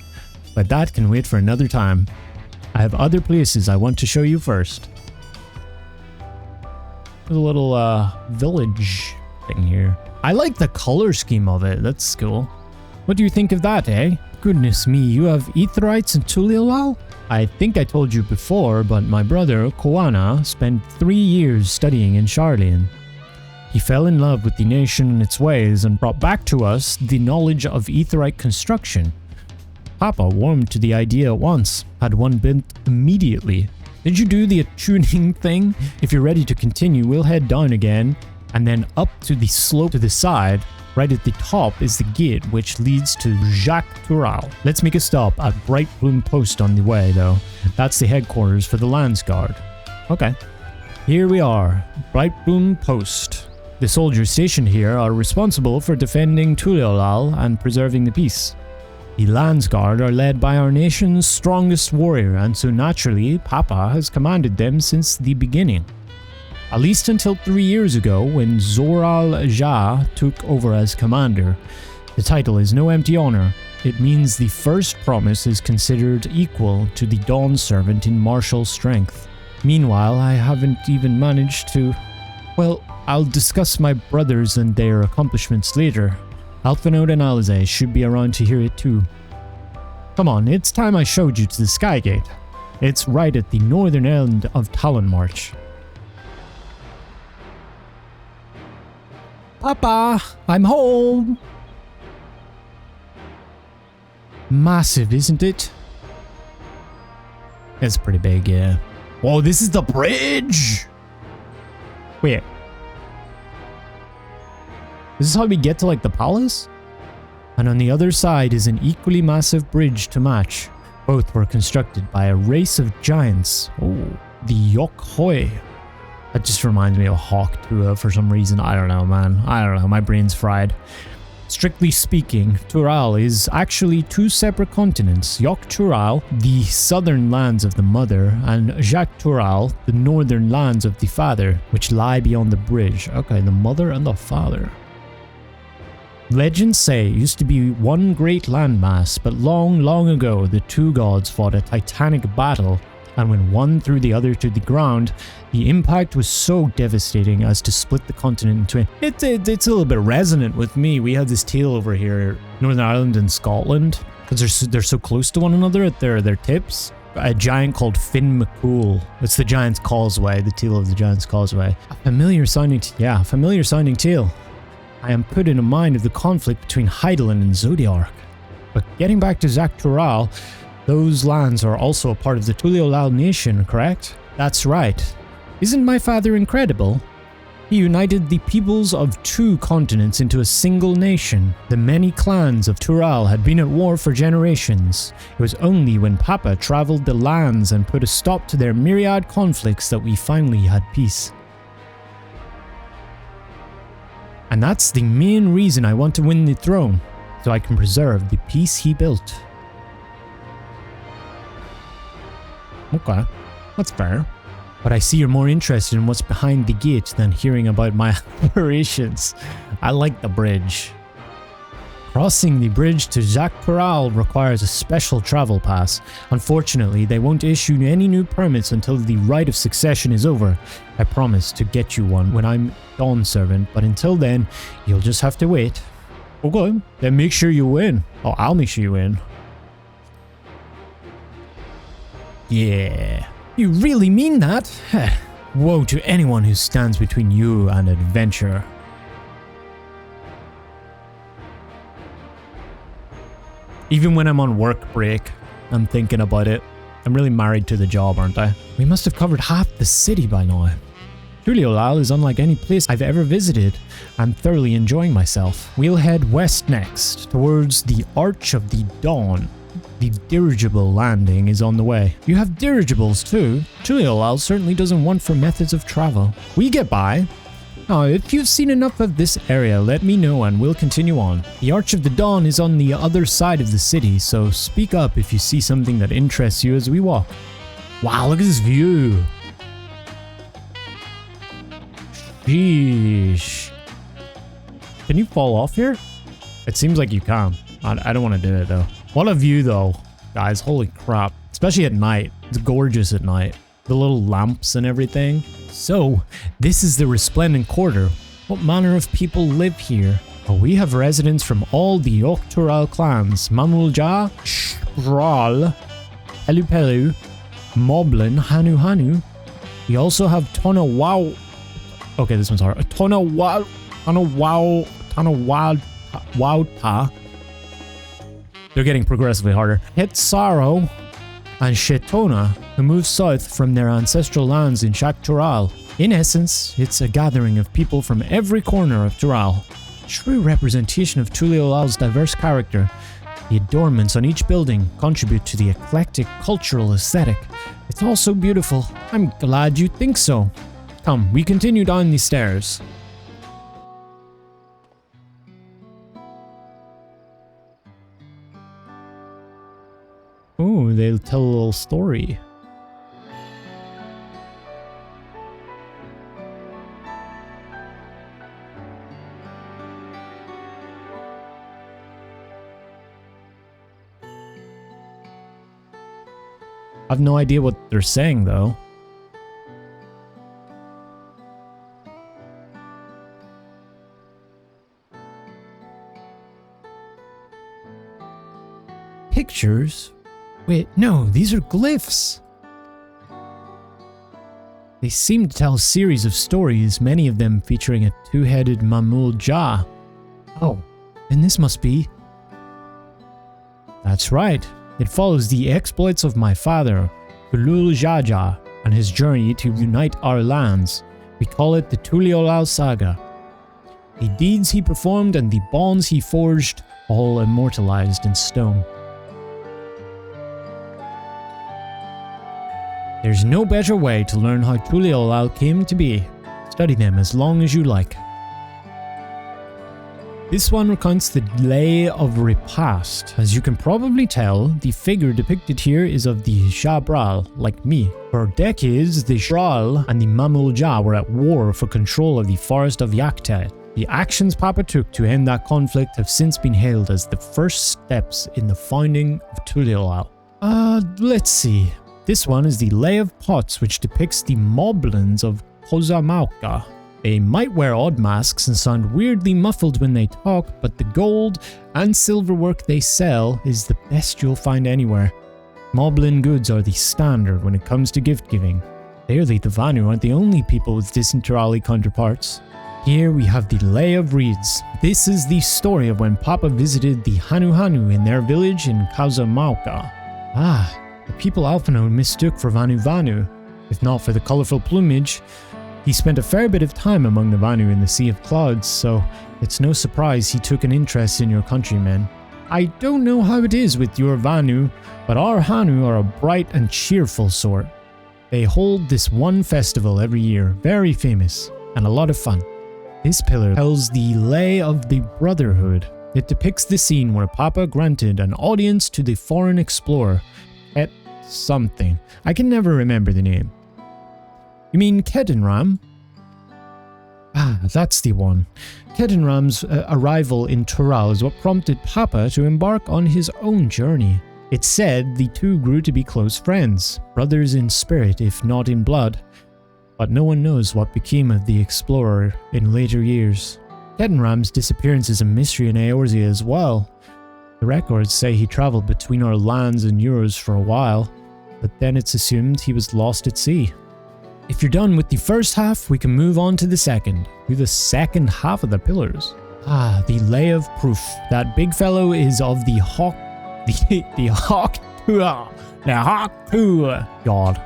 Speaker 1: But that can wait for another time. I have other places I want to show you first. There's a little village thing here. I like the color scheme of it. That's cool. What do you think of that, eh? Goodness me, you have Aetherites in Tuliyollal? I think I told you before, but my brother, Koana, spent 3 years studying in Sharlayan. He fell in love with the nation and its ways and brought back to us the knowledge of Aetherite construction. Papa warmed to the idea at once, had one built immediately. Did you do the attuning thing? If you're ready to continue, we'll head down again, and then up to the slope to the side. Right at the top is the gate which leads to Jacques Tural. Let's make a stop at Bright Bloom Post on the way though. That's the headquarters for the Lands Guard. Okay. Here we are, Bright Bloom Post. The soldiers stationed here are responsible for defending Tuliyollal and preserving the peace. The Lands Guard are led by our nation's strongest warrior, and so naturally Papa has commanded them since the beginning. At least until 3 years ago, when Zoral Ja took over as commander. The title is no empty honor. It means the first promise is considered equal to the Dawn Servant in martial strength. Meanwhile, I haven't even managed to... Well, I'll discuss my brothers and their accomplishments later. Alphinaud and Alize should be around to hear it too. Come on, it's time I showed you to the Skygate. It's right at the northern end of Talon March. Papa, I'm home! Massive, isn't it? It's pretty big, yeah. Whoa, this is the bridge! Wait. Is this how we get to, like, the palace? And on the other side is an equally massive bridge to match. Both were constructed by a race of giants. Oh, the Yokhoi. That just reminds me of Hawk Tua for some reason. I don't know, man. I don't know. My brain's fried. Strictly speaking, Tural is actually 2 separate continents. Yok Tural, the southern lands of the mother, and Jacques Tural, the northern lands of the father, which lie beyond the bridge. Okay, the mother and the father. Legends say it used to be one great landmass, but long, long ago, the 2 gods fought a titanic battle, and when one threw the other to the ground, the impact was so devastating as to split the continent in twain. It's a little bit resonant with me. We have this tale over here, Northern Ireland and Scotland, because they're so close to one another at their tips. A giant called Finn McCool. It's the Giant's Causeway, the tale of the Giant's Causeway. A familiar sounding tale. I am put in mind of the conflict between Hydaelyn and Zodiark. But getting back to Jacques Tural, those lands are also a part of the Tuliyollal nation, correct? That's right. Isn't my father incredible? He united the peoples of 2 continents into a single nation. The many clans of Tural had been at war for generations. It was only when Papa traveled the lands and put a stop to their myriad conflicts that we finally had peace. And that's the main reason I want to win the throne, so I can preserve the peace he built. Okay, that's fair. But I see you're more interested in what's behind the gate than hearing about my operations. I like the bridge. Crossing the bridge to Jacques requires a special travel pass. Unfortunately, they won't issue any new permits until the Rite of Succession is over. I promise to get you one when I'm Dawn Servant, but until then, you'll just have to wait. Okay, then make sure you win. Oh, I'll make sure you win. Yeah. You really mean that? Woe to anyone who stands between you and adventure. Even when I'm on work break, I'm thinking about it. I'm really married to the job, aren't I? We must have covered half the city by now. Tuliyollal is unlike any place I've ever visited. I'm thoroughly enjoying myself. We'll head west next, towards the Arch of the Dawn. The dirigible landing is on the way. You have dirigibles too. Tuliyollal certainly doesn't want for methods of travel. We get by. Now, if you've seen enough of this area, let me know and we'll continue on. The Arch of the Dawn is on the other side of the city, so speak up if you see something that interests you as we walk. Wow, look at this view. Sheesh. Can you fall off here? It seems like you can. I don't want to do it though. What a view though, guys. Holy crap. Especially at night. It's gorgeous at night. The little lamps and everything. So, this is the Resplendent Quarter. What manner of people live here? Well, we have residents from all the Octoral clans. Gulool Ja Ja, Shral, Pelupelu, Moblin, Hanu. We also have Tonawau. Okay, this one's hard. Tonawauta. They're getting progressively harder. Hetsaro and Shetona, who moved south from their ancestral lands in Shaktural. In essence, it's a gathering of people from every corner of Tural. True representation of Tuliyollal's diverse character. The adornments on each building contribute to the eclectic cultural aesthetic. It's all so beautiful. I'm glad you think so. Come, we continue down the stairs. Ooh, they'll tell a little story. I have no idea what they're saying though. Pictures? Wait, no, these are glyphs. They seem to tell a series of stories, many of them featuring a two-headed Gulool Ja. Oh, then this must be... That's right. It follows the exploits of my father, Gulool Ja Ja, and his journey to unite our lands. We call it the Tuliyollal Saga. The deeds he performed and the bonds he forged, all immortalized in stone. There's no better way to learn how Tuliyollal came to be. Study them as long as you like. This one recounts the Lay of Repast. As you can probably tell, the figure depicted here is of the Shabral, like me. For decades, the Shral and the Gulool Ja were at war for control of the forest of Yaktai. The actions Papa took to end that conflict have since been hailed as the first steps in the founding of Tuliyollal. Let's see. This one is the Lay of Pots, which depicts the Moblins of Kozamauka. They might wear odd masks and sound weirdly muffled when they talk, but the gold and silver work they sell is the best you'll find anywhere. Moblin goods are the standard when it comes to gift giving. Clearly the Vanu aren't the only people with Disinterali counterparts. Here we have the Lay of Reeds. This is the story of when Papa visited the Hanu in their village in Kozamauka. The people Alphino mistook for Vanu. If not for the colourful plumage, he spent a fair bit of time among the Vanu in the Sea of Clouds, so it's no surprise he took an interest in your countrymen. I don't know how it is with your Vanu, but our Hanu are a bright and cheerful sort. They hold this one festival every year, very famous, and a lot of fun. This pillar tells the Lay of the Brotherhood. It depicts the scene where Papa granted an audience to the foreign explorer, Et something. I can never remember the name. You mean Kedenram? Ah, that's the one. Kedenram's arrival in Tural is what prompted Papa to embark on his own journey. It's said the two grew to be close friends, brothers in spirit if not in blood, but no one knows what became of the explorer in later years. Kedenram's disappearance is a mystery in Eorzea as well. The records say he travelled between our lands and yours for a while, but then it's assumed he was lost at sea. If you're done with the first half, we can move on to the second. To the second half of the pillars. Ah, the Lay of Proof. That big fellow is of the Hawk... The Hawk... The Hawk... God.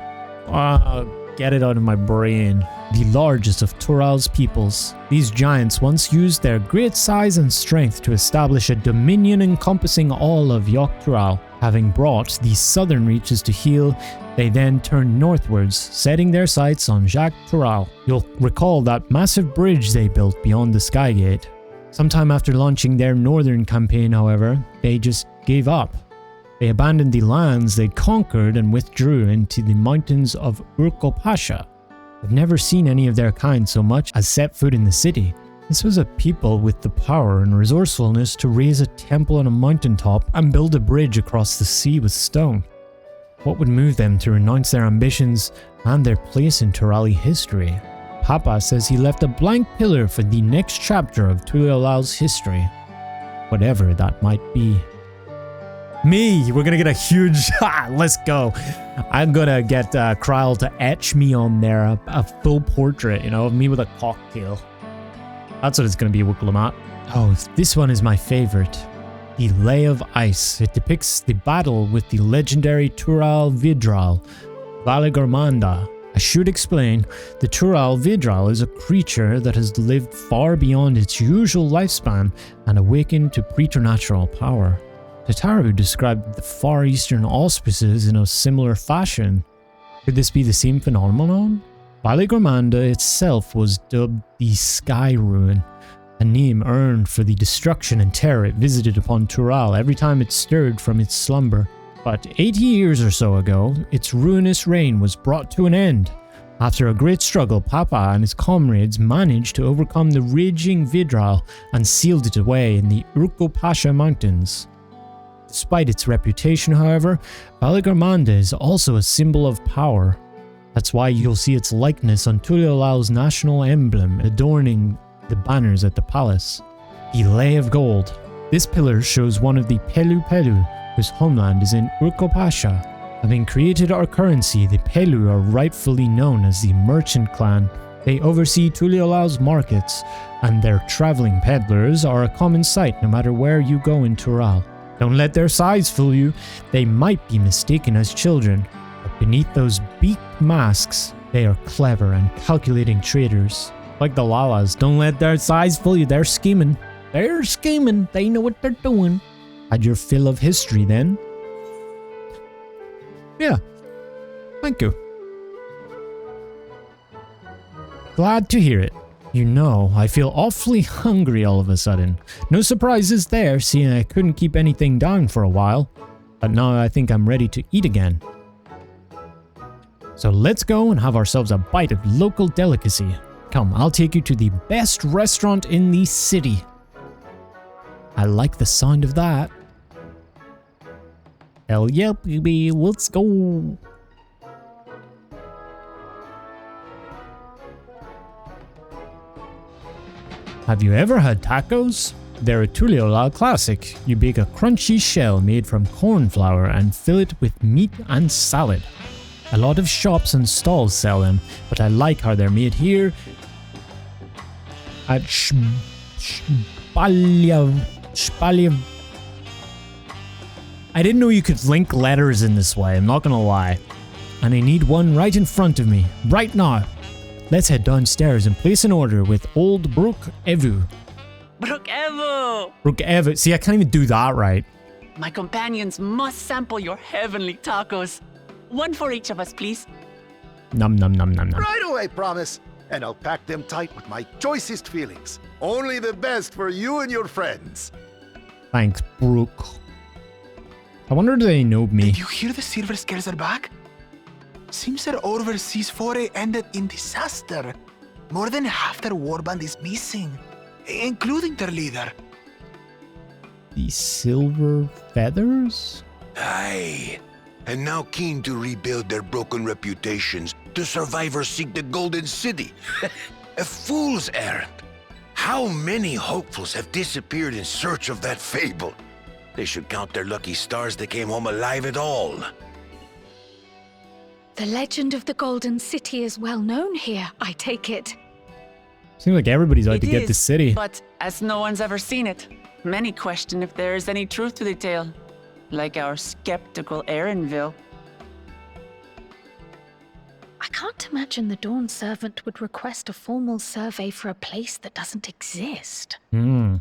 Speaker 1: Get it out of my brain. The largest of Tural's peoples. These giants once used their great size and strength to establish a dominion encompassing all of Yok Tural. Having brought the southern reaches to heel, they then turned northwards, setting their sights on Jak Tural. You'll recall that massive bridge they built beyond the Skygate. Sometime after launching their northern campaign, however, they just gave up. They abandoned the lands they'd conquered and withdrew into the mountains of Urkopasha. I've never seen any of their kind so much as set foot in the city. This was a people with the power and resourcefulness to raise a temple on a mountaintop and build a bridge across the sea with stone. What would move them to renounce their ambitions and their place in Turali history? Papa says he left a blank pillar for the next chapter of Tuliyollal's history. Whatever that might be. Me! We're gonna get a huge... let's go! I'm gonna get Kryl to etch me on there, a full portrait, you know, of me with a cocktail. That's what it's gonna be, Wukulamat. Oh, this one is my favorite. The Lay of Ice. It depicts the battle with the legendary Tural Vidral, Valigormanda. I should explain, the Tural Vidral is a creature that has lived far beyond its usual lifespan and awakened to preternatural power. Tataru described the Far Eastern auspices in a similar fashion. Could this be the same phenomenon? Valigormanda itself was dubbed the Sky Ruin, a name earned for the destruction and terror it visited upon Tural every time it stirred from its slumber. But 80 years or so ago, its ruinous reign was brought to an end. After a great struggle, Papa and his comrades managed to overcome the raging Vidral and sealed it away in the Urkopasha Mountains. Despite its reputation, however, Valigormanda is also a symbol of power. That's why you'll see its likeness on Tuliyollal's national emblem adorning the banners at the palace. The Lay of Gold. This pillar shows one of the Pelu Pelu, whose homeland is in Urkopasha. Having created our currency, the Pelu are rightfully known as the Merchant Clan. They oversee Tuliyollal's markets, and their traveling peddlers are a common sight no matter where you go in Tural. Don't let their size fool you. They might be mistaken as children, but beneath those beaked masks, they are clever and calculating traders. Like the Lalas, don't let their size fool you. They're scheming. They're scheming. They know what they're doing. Had your fill of history then? Yeah. Thank you. Glad to hear it. You know, I feel awfully hungry all of a sudden. No surprises there, seeing I couldn't keep anything down for a while. But now I think I'm ready to eat again. So let's go and have ourselves a bite of local delicacy. Come, I'll take you to the best restaurant in the city. I like the sound of that. Hell yeah, baby, let's go. Have you ever had tacos? They're a Tuliyollal classic. You bake a crunchy shell made from corn flour and fill it with meat and salad. A lot of shops and stalls sell them, but I like how they're made here at Shpalyav. I didn't know you could link letters in this way, I'm not gonna lie. And I need one right in front of me, right now. Let's head downstairs and place an order with Old Brook Evu.
Speaker 2: Brook Evu!
Speaker 1: Brook Evu. See, I can't even do that right.
Speaker 2: My companions must sample your heavenly tacos. One for each of us, please.
Speaker 1: Num num num num num.
Speaker 12: Right away, promise. And I'll pack them tight with my choicest feelings. Only the best for you and your friends.
Speaker 1: Thanks, Brook. I wonder do they know me.
Speaker 10: Did you hear the Silver Scales are back? Seems their overseas foray ended in disaster.
Speaker 6: More than half their warband is missing, including their leader.
Speaker 1: The silver feathers?
Speaker 13: Aye. And now keen to rebuild their broken reputations, the survivors seek the Golden City. A fool's errand. How many hopefuls have disappeared in search of that fable? They should count their lucky stars they came home alive at all.
Speaker 5: The legend of the Golden City is well known here, I take it.
Speaker 1: Seems like everybody's out to get the city.
Speaker 2: But as no one's ever seen it, many question if there is any truth to the tale. Like our skeptical Erinville.
Speaker 3: I can't imagine the Dawn Servant would request a formal survey for a place that doesn't exist.
Speaker 1: Hmm.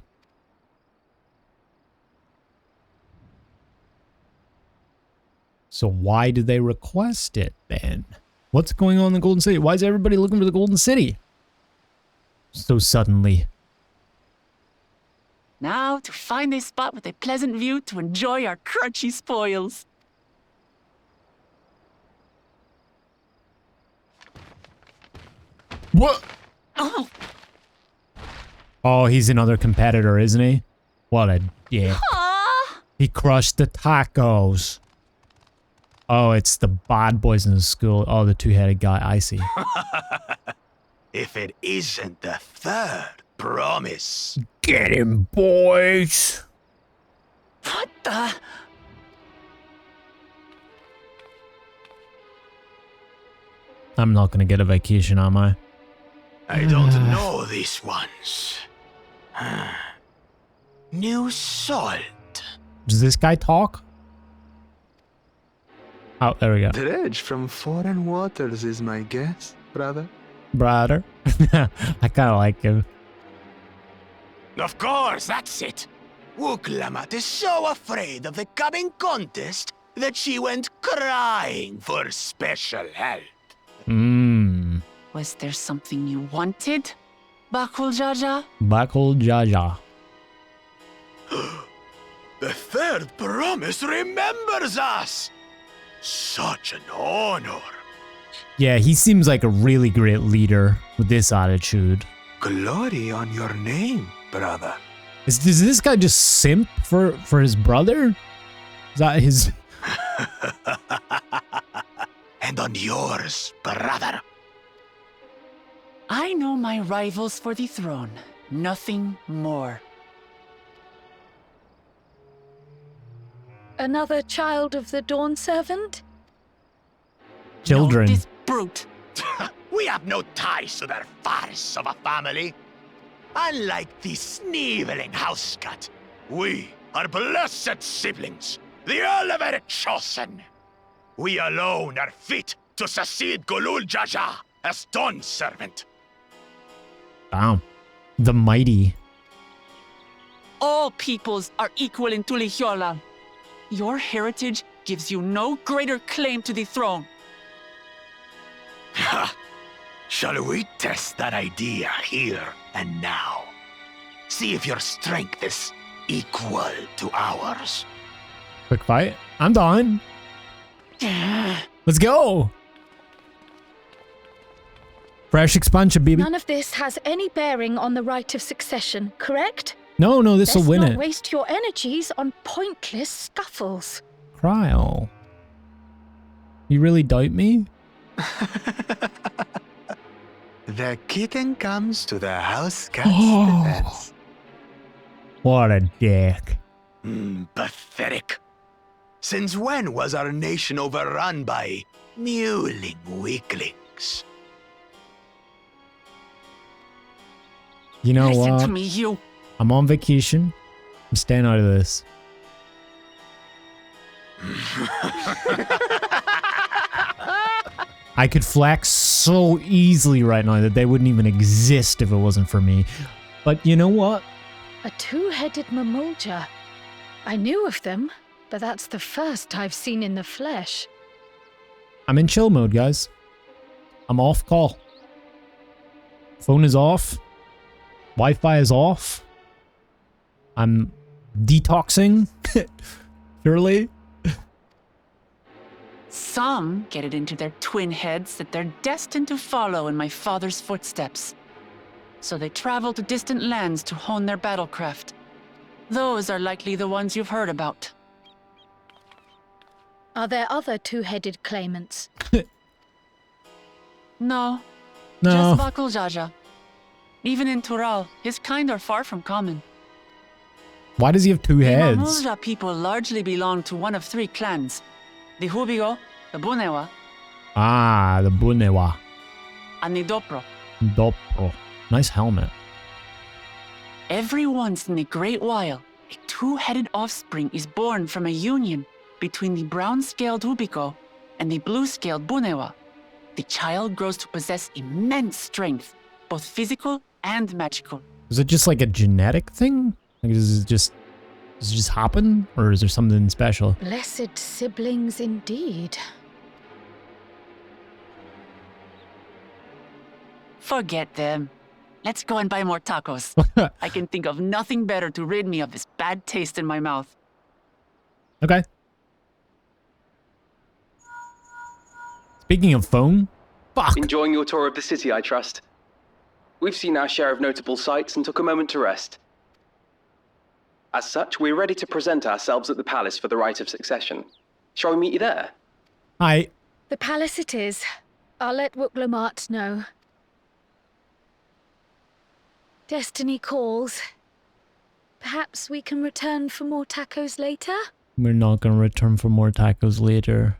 Speaker 1: So why did they request it then? What's going on in the Golden City? Why is everybody looking for the Golden City? So suddenly.
Speaker 2: Now to find a spot with a pleasant view to enjoy our crunchy spoils.
Speaker 1: What?
Speaker 2: Oh,
Speaker 1: Oh, he's another competitor, isn't he? What a dick. He crushed the tacos. Oh, it's the bad boys in the school. Oh, the two-headed guy. I see.
Speaker 12: If it isn't the third promise.
Speaker 1: Get him, boys.
Speaker 2: what the?
Speaker 1: I'm not gonna get a vacation, am I?
Speaker 12: I don't know these ones. New salt.
Speaker 1: Does this guy talk? Oh, there we go.
Speaker 10: Dredge from foreign waters is my guess, brother.
Speaker 1: Brother. I kind of like him.
Speaker 12: Of course, that's it. Wuklamat is so afraid of the coming contest that she went crying for special help.
Speaker 1: Mmm.
Speaker 2: Was there something you wanted, Bakool Ja Ja?
Speaker 1: Bakool Ja Ja.
Speaker 12: The third promise remembers us. Such an honor.
Speaker 1: Yeah, he seems like a really great leader with this attitude.
Speaker 12: Glory on your name, brother.
Speaker 1: Does this guy just simp for his brother? Is that his...
Speaker 12: And on yours, brother.
Speaker 2: I know my rivals for the throne. Nothing more.
Speaker 3: Another child of the Dawn Servant?
Speaker 1: Children.
Speaker 2: No, this brute.
Speaker 12: We have no ties to their farce of a family. Unlike the sneevling housecut, we are blessed siblings, the elevated chosen. We alone are fit to succeed Gulool Ja Ja as Dawn Servant.
Speaker 1: Damn. The mighty.
Speaker 2: All peoples are equal in Tuliyollal. Your heritage gives you no greater claim to the throne.
Speaker 12: Ha! Shall we test that idea here and now? See if your strength is equal to ours.
Speaker 1: Quick fight. I'm done. Let's go. Fresh expansion, baby.
Speaker 3: None of this has any bearing on the Rite of Succession, correct?
Speaker 1: No, this will win
Speaker 3: Let's
Speaker 1: it.
Speaker 3: not waste your energies on pointless scuffles.
Speaker 1: Cryo. You really doubt me?
Speaker 12: The kitten comes to the house cat's defense.
Speaker 1: What a dick.
Speaker 12: Pathetic. Since when was our nation overrun by mewling weaklings?
Speaker 1: You know
Speaker 2: Listen
Speaker 1: what?
Speaker 2: to me, you.
Speaker 1: I'm on vacation. I'm staying out of this. I could flex so easily right now that they wouldn't even exist if it wasn't for me. But you know what?
Speaker 3: A two-headed mamulja. I knew of them, but that's the first I've seen in the flesh.
Speaker 1: I'm in chill mode, guys. I'm off call. Phone is off. Wi-Fi is off. I'm detoxing. Surely.
Speaker 2: Some get it into their twin heads that they're destined to follow in my father's footsteps. So they travel to distant lands to hone their battlecraft. Those are likely the ones you've heard about.
Speaker 5: Are there other two-headed claimants?
Speaker 2: No.
Speaker 1: No.
Speaker 2: Just Bakool Ja Ja. Even in Tural, his kind are far from common.
Speaker 1: Why does he have two
Speaker 2: The
Speaker 1: heads?
Speaker 2: Mamulja people largely belong to one of three clans. The Hubigo, the Bunewa,
Speaker 1: Ah, the Bunewa.
Speaker 2: and the Dopro.
Speaker 1: Dopro. Nice helmet.
Speaker 2: Every once in a great while, a two-headed offspring is born from a union between the brown-scaled Hubigo and the blue-scaled Bunewa. The child grows to possess immense strength, both physical and magical.
Speaker 1: Is it just like a genetic thing? Like, does it just happen? Or is there something special?
Speaker 5: Blessed siblings indeed.
Speaker 2: Forget them. Let's go and buy more tacos. I can think of nothing better to rid me of this bad taste in my mouth.
Speaker 1: Okay. Speaking of phone, fuck.
Speaker 7: Enjoying your tour of the city, I trust. We've seen our share of notable sights and took a moment to rest. As such, we're ready to present ourselves at the palace for the rite of succession. Shall we meet you there?
Speaker 1: Hi.
Speaker 5: The palace it is. I'll let Wooklamart know. Destiny calls. Perhaps we can return for more tacos later?
Speaker 1: We're not gonna return for more tacos later.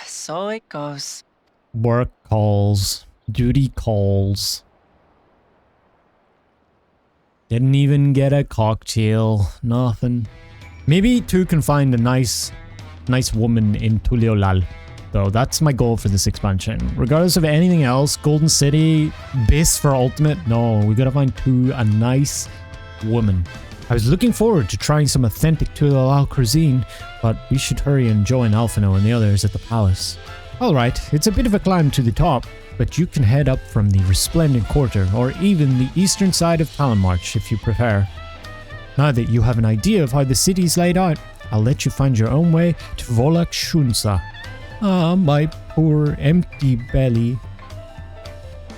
Speaker 2: So it goes.
Speaker 1: Work calls. Duty calls. Didn't even get a cocktail. Nothing. Maybe two can find a nice woman in Tuliyollal. Though that's my goal for this expansion. Regardless of anything else, Golden City, base for ultimate. No, we gotta find a nice woman. I was looking forward to trying some authentic Tuliyollal cuisine, but we should hurry and join Alphino and the others at the palace. Alright, it's a bit of a climb to the top, but you can head up from the Resplendent Quarter, or even the eastern side of Talonmarch if you prefer. Now that you have an idea of how the city's laid out, I'll let you find your own way to Volak Shunsa. Ah, my poor empty belly.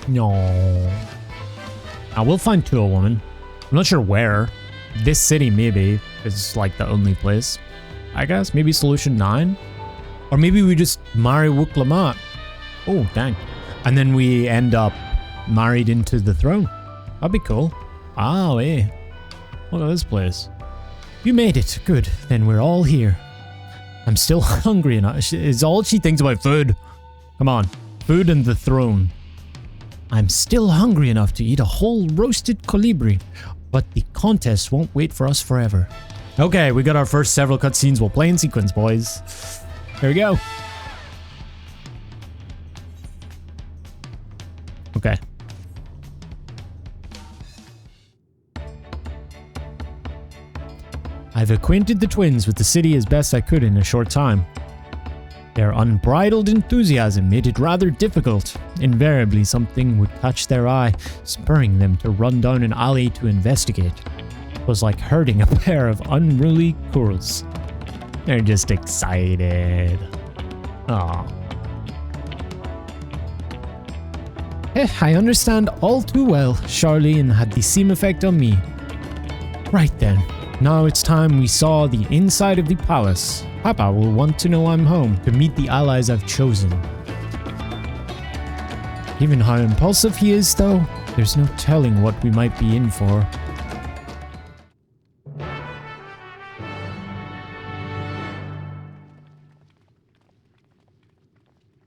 Speaker 1: No. I will find a woman. I'm not sure where. This city maybe is like the only place. I guess maybe solution 9? Or maybe we just marry Wooklamart. Oh, dang. And then we end up married into the throne. That'd be cool. Oh, hey. Look at this place. You made it. Good. Then we're all here. I'm still hungry enough. It's all she thinks about food. Come on. Food and the throne. I'm still hungry enough to eat a whole roasted colibri. But the contest won't wait for us forever. Okay, we got our first several cutscenes while playing sequence, boys. Here we go. Okay. I've acquainted the twins with the city as best I could in a short time. Their unbridled enthusiasm made it rather difficult. Invariably, something would catch their eye, spurring them to run down an alley to investigate. It was like herding a pair of unruly curs. They're just excited. Aww. I understand all too well. Sharlayan had the same effect on me. Right then. Now it's time we saw the inside of the palace. Papa will want to know I'm home to meet the allies I've chosen. Given how impulsive he is, though, there's no telling what we might be in for.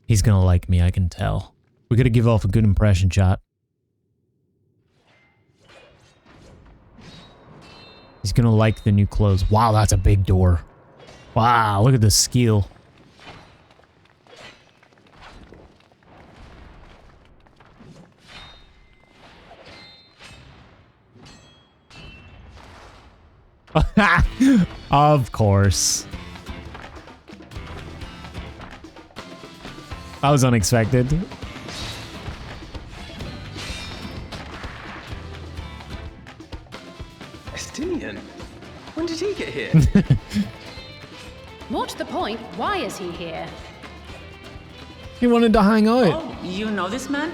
Speaker 1: He's gonna like me, I can tell. We gotta give off a good impression, chat. He's gonna like the new clothes. Wow, that's a big door. Wow, look at the skill. Of course. That was unexpected.
Speaker 7: Estinian? When did he get here?
Speaker 3: More to the point, why is he here?
Speaker 1: He wanted to hang out.
Speaker 2: Oh, you know this man?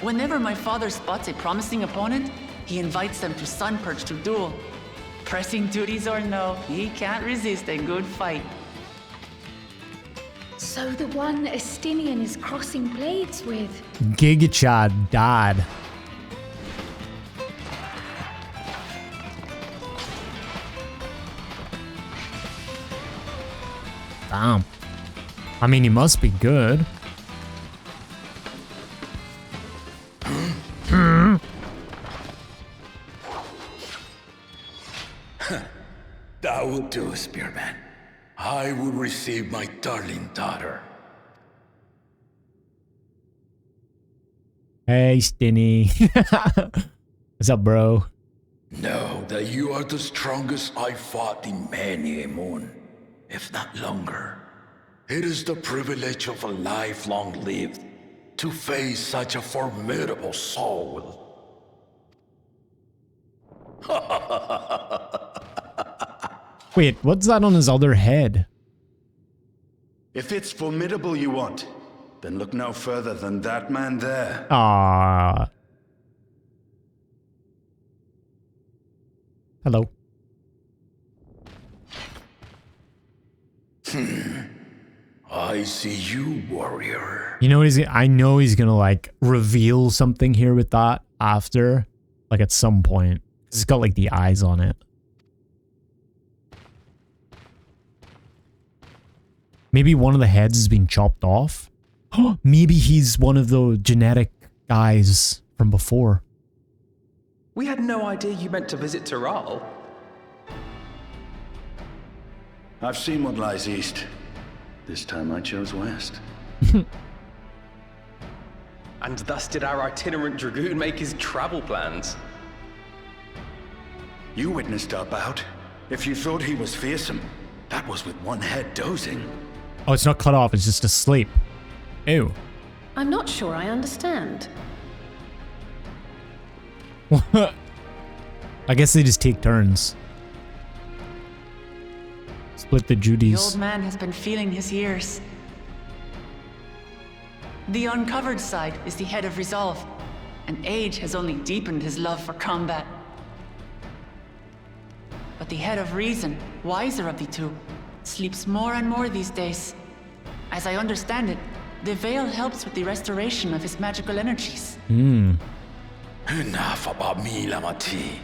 Speaker 2: Whenever my father spots a promising opponent, he invites them to Sunperch to duel. Pressing duties or no, he can't resist a good fight.
Speaker 5: So the one Estinian is crossing blades with.
Speaker 1: Gigachad died. Damn. I mean, he must be good.
Speaker 11: That will do, Spearman. I will receive my darling daughter.
Speaker 1: Hey, Stinny. What's up, bro?
Speaker 11: Know that you are the strongest I fought in many a moon, if not longer. It is the privilege of a life long lived to face such a formidable soul.
Speaker 1: Wait, what's that on his other head?
Speaker 14: If it's formidable you want, then look no further than that man there.
Speaker 1: Ah. Hello.
Speaker 11: I see you, warrior.
Speaker 1: You know what I know he's gonna like reveal something here with that after, like at some point. It's got like the eyes on it. Maybe one of the heads has been chopped off. Maybe he's one of the genetic guys from before.
Speaker 7: We had no idea you meant to visit Tural.
Speaker 14: I've seen what lies east. This time I chose west.
Speaker 7: And thus did our itinerant dragoon make his travel plans.
Speaker 14: You witnessed our bout. If you thought he was fearsome, that was with one head dozing.
Speaker 1: Oh, it's not cut off, it's just asleep. Ew.
Speaker 3: I'm not sure I understand.
Speaker 1: I guess they just take turns. Split the
Speaker 2: The
Speaker 1: duties.
Speaker 2: old man has been feeling his years. The uncovered side is the head of resolve, and age has only deepened his love for combat. But the head of reason, wiser of the two, sleeps more and more these days. As I understand it, the veil helps with the restoration of his magical energies.
Speaker 11: Enough about me, Lamati.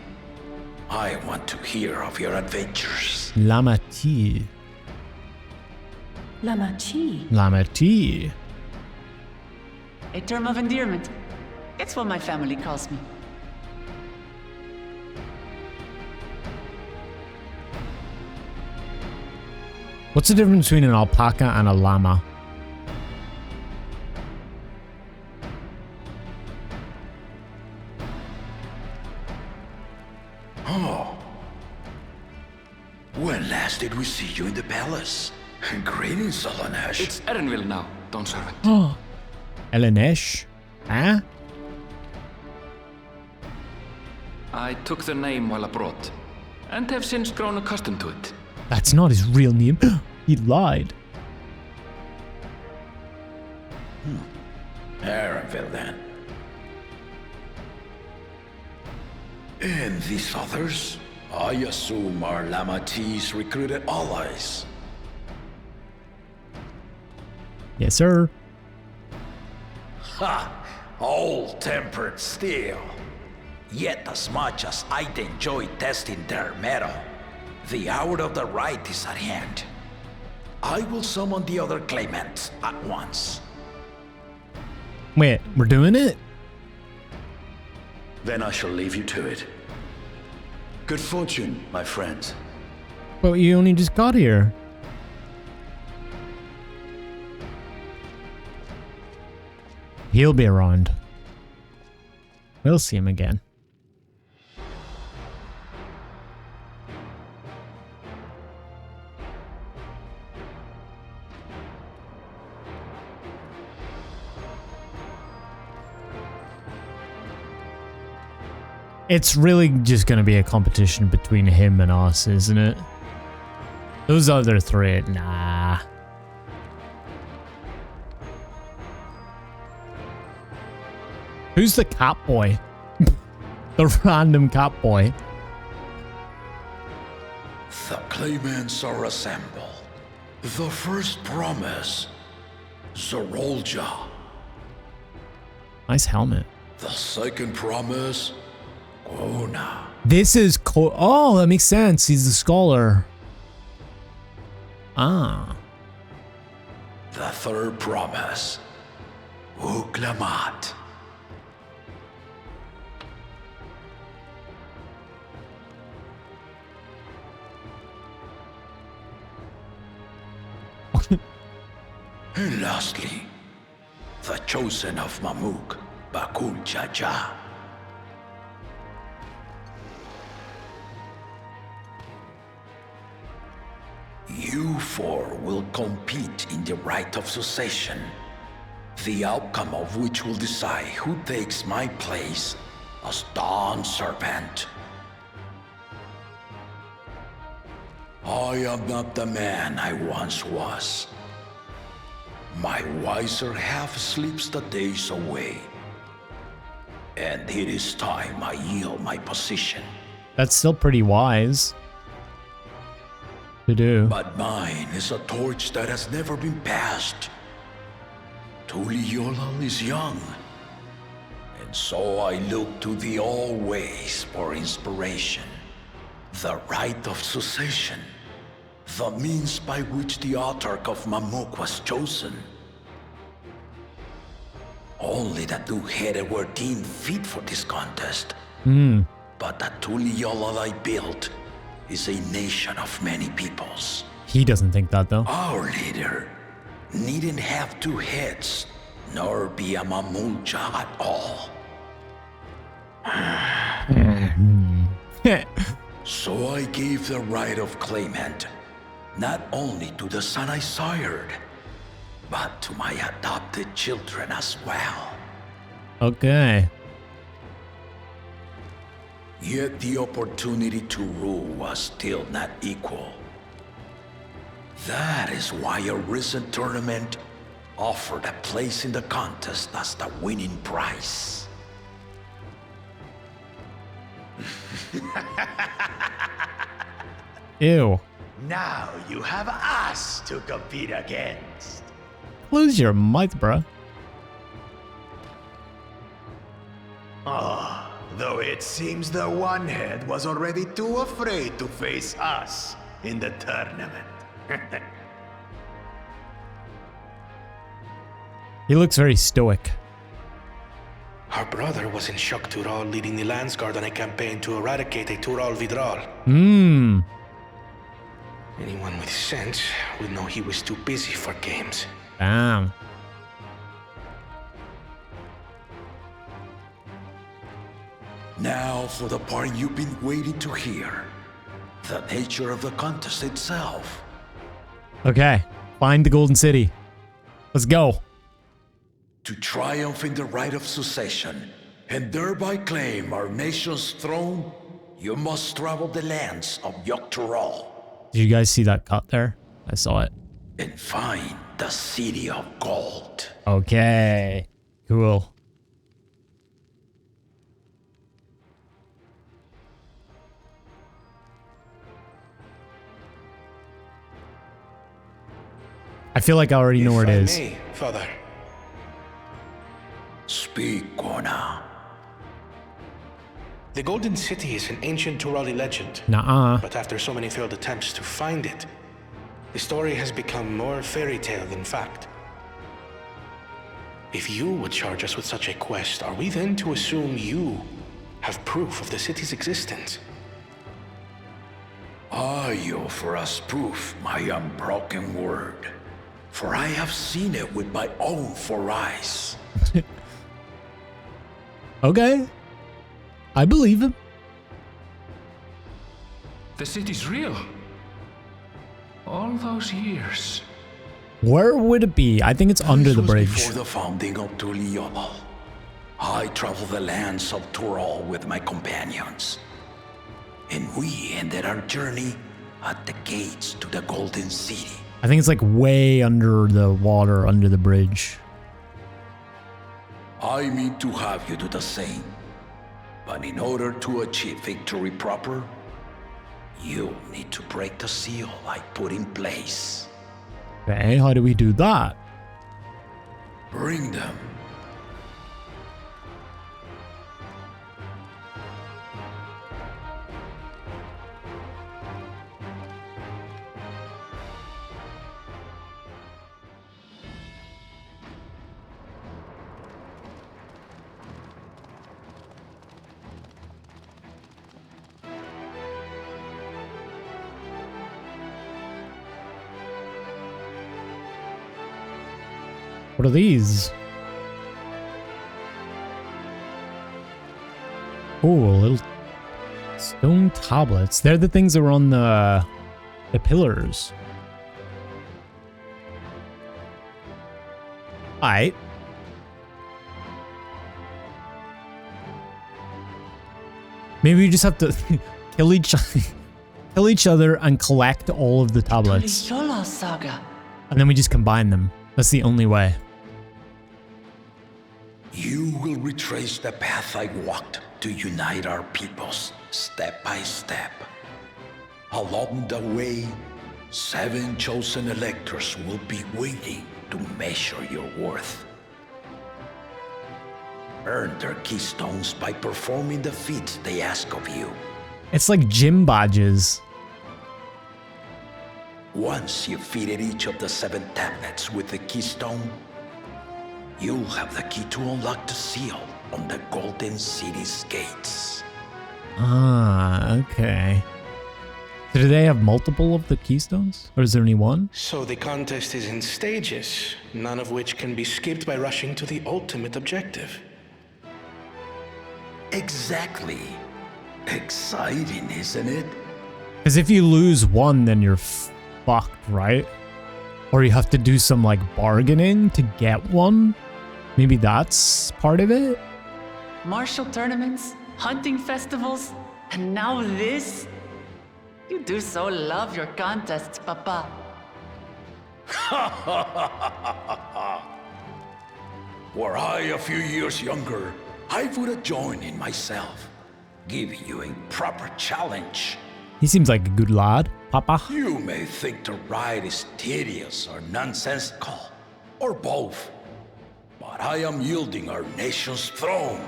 Speaker 11: I want to hear of your adventures.
Speaker 1: Lamati.
Speaker 3: Lamachi.
Speaker 1: Lamati.
Speaker 2: A term of endearment. It's what my family calls me.
Speaker 1: What's the difference between an alpaca and a llama?
Speaker 11: Oh. When last did we see you in the palace? Greetings, Solanesh.
Speaker 4: It's Erenville now, Dawn Servant.
Speaker 1: Oh. Elenesh? Huh?
Speaker 4: I took the name while abroad, and have since grown accustomed to it.
Speaker 1: That's not his real name. He lied.
Speaker 11: Erenville, then. And these others? I assume are Lamati's recruited allies.
Speaker 1: Yes, sir.
Speaker 12: Ha! Old-tempered still. Yet as much as I'd enjoy testing their mettle, the hour of the Rite is at hand. I will summon the other claimants at once.
Speaker 1: Wait, we're doing it?
Speaker 14: Then I shall leave you to it. Good fortune, my friends.
Speaker 1: But you only just got here. He'll be around. We'll see him again. It's really just going to be a competition between him and us, isn't it? Those other three, nah. Who's the cat boy? The random cat boy.
Speaker 11: The claimants are assembled. The first promise, Gulool Ja.
Speaker 1: Nice helmet.
Speaker 11: The second promise, Gulool.
Speaker 1: This is oh, that makes sense. He's the scholar. Ah.
Speaker 11: The third promise, Uklamat. And lastly, the chosen of Mamuk, Bakool Ja Ja. You four will compete in the rite of succession, the outcome of which will decide who takes my place as Dawn Serpent. I am not the man I once was. My wiser half sleeps the days away, and it is time I yield my position.
Speaker 1: That's still pretty wise to do.
Speaker 11: But mine is a torch that has never been passed. Tuliyollal is young, and so I look to thee always for inspiration. The rite of succession, the means by which the autarch of Mamuk was chosen. Only the two-headed were deemed fit for this contest. But the Tuliyollal I built is a nation of many peoples.
Speaker 1: He doesn't think that though.
Speaker 11: Our leader needn't have two heads, nor be a Gulool Ja at all. So I gave the right of claimant not only to the son I sired, but to my adopted children as well.
Speaker 1: Okay.
Speaker 11: Yet the opportunity to rule was still not equal. That is why a recent tournament offered a place in the contest as the winning prize.
Speaker 1: Ew.
Speaker 12: Now you have us to compete against.
Speaker 1: Lose your mouth, bruh.
Speaker 12: Though it seems the one head was already too afraid to face us in the tournament.
Speaker 1: He looks very stoic.
Speaker 15: Our brother was in Shuk Tural leading the Landsguard on a campaign to eradicate a Tural Vidral. Anyone with sense would know he was too busy for games.
Speaker 1: Damn.
Speaker 11: Now for the part you've been waiting to hear. The nature of the contest itself.
Speaker 1: Okay. Find the Golden City. Let's go.
Speaker 11: To triumph in the rite of succession, and thereby claim our nation's throne, you must travel the lands of Tural.
Speaker 1: Did you guys see that cut there? I saw it.
Speaker 11: And find the City of Gold.
Speaker 1: Okay. Cool. I feel like I already know where it is.
Speaker 15: May, Father.
Speaker 11: Speak, Kona.
Speaker 15: The Golden City is an ancient Turali legend.
Speaker 1: Nuh-uh.
Speaker 15: But after so many failed attempts to find it, the story has become more fairy tale than fact. If you would charge us with such a quest, are we then to assume you have proof of the city's existence?
Speaker 11: I offer us proof, my unbroken word. For I have seen it with my own 4 eyes.
Speaker 1: Okay. I believe him.
Speaker 4: The city's real. All those years.
Speaker 1: Where would it be? I think it's under the bridge.
Speaker 11: Before the founding of Tuliyollal, I traveled the lands of Tural with my companions. And we ended our journey at the gates to the Golden City.
Speaker 1: I think it's like way under the water, under the bridge.
Speaker 11: I mean to have you do the same. But in order to achieve victory proper, you'll need to break the seal I put in place.
Speaker 1: Okay, how do we do that?
Speaker 11: Bring them.
Speaker 1: What are these? Oh, little stone tablets. They're the things that are on the pillars. Alright. Maybe we just have to kill each other and collect all of the tablets.
Speaker 2: Tuliyollal saga.
Speaker 1: And then we just combine them. That's the only way.
Speaker 11: You will retrace the path I walked to unite our peoples, step by step. Along the way, 7 chosen electors will be waiting to measure your worth. Earn their keystones by performing the feats they ask of you.
Speaker 1: It's like gym badges.
Speaker 11: Once you've fitted each of the 7 tablets with the keystone, you'll have the key to unlock the seal on the Golden City's gates.
Speaker 1: Ah, okay. So do they have multiple of the keystones? Or is there only one?
Speaker 15: So the contest is in stages, none of which can be skipped by rushing to the ultimate objective.
Speaker 11: Exactly. Exciting, isn't it?
Speaker 1: Because if you lose one, then you're fucked, right? Or you have to do some like bargaining to get one. Maybe that's part of it?
Speaker 2: Martial tournaments, hunting festivals, and now this? You do so love your contests, Papa.
Speaker 11: Were I a few years younger, I would have joined in myself, giving you a proper challenge.
Speaker 1: He seems like a good lad, Papa.
Speaker 11: You may think the ride is tedious or nonsensical, or both. But I am yielding our nation's throne.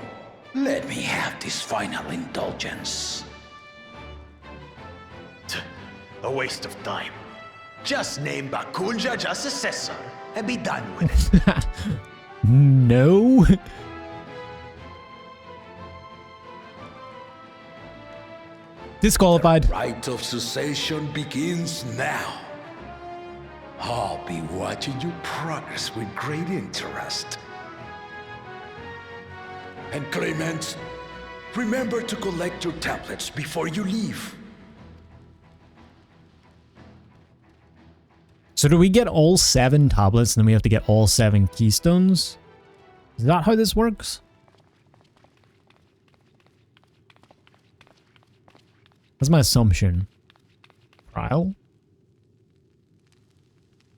Speaker 11: Let me have this final indulgence.
Speaker 12: A waste of time. Just name Bakool Ja Ja successor and be done with it.
Speaker 1: No. Disqualified.
Speaker 11: The rite of cessation begins now. I'll be watching your progress with great interest. And Clemens, remember to collect your tablets before you leave.
Speaker 1: So do we get all 7 tablets and then we have to get all 7 keystones? Is that how this works? That's my assumption. Trial?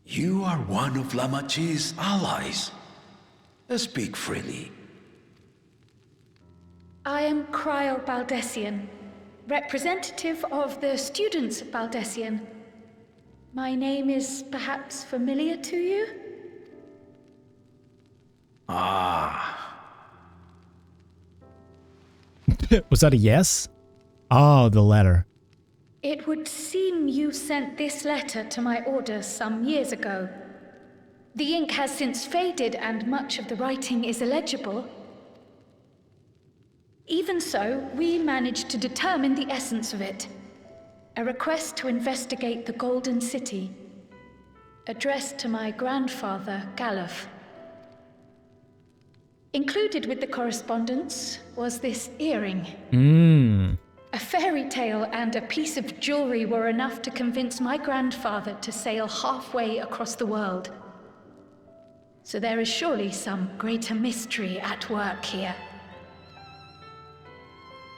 Speaker 11: You are one of Lamachi's allies. Speak freely.
Speaker 5: I am Cryle Baldessian, representative of the students of Baldessian. My name is perhaps familiar to you?
Speaker 11: Ah.
Speaker 1: Was that a yes? Oh, the letter.
Speaker 5: It would seem you sent this letter to my orders some years ago. The ink has since faded and much of the writing is illegible. Even so, we managed to determine the essence of it. A request to investigate the Golden City, addressed to my grandfather, Galuf. Included with the correspondence was this earring. A fairy tale and a piece of jewelry were enough to convince my grandfather to sail halfway across the world. So there is surely some greater mystery at work here.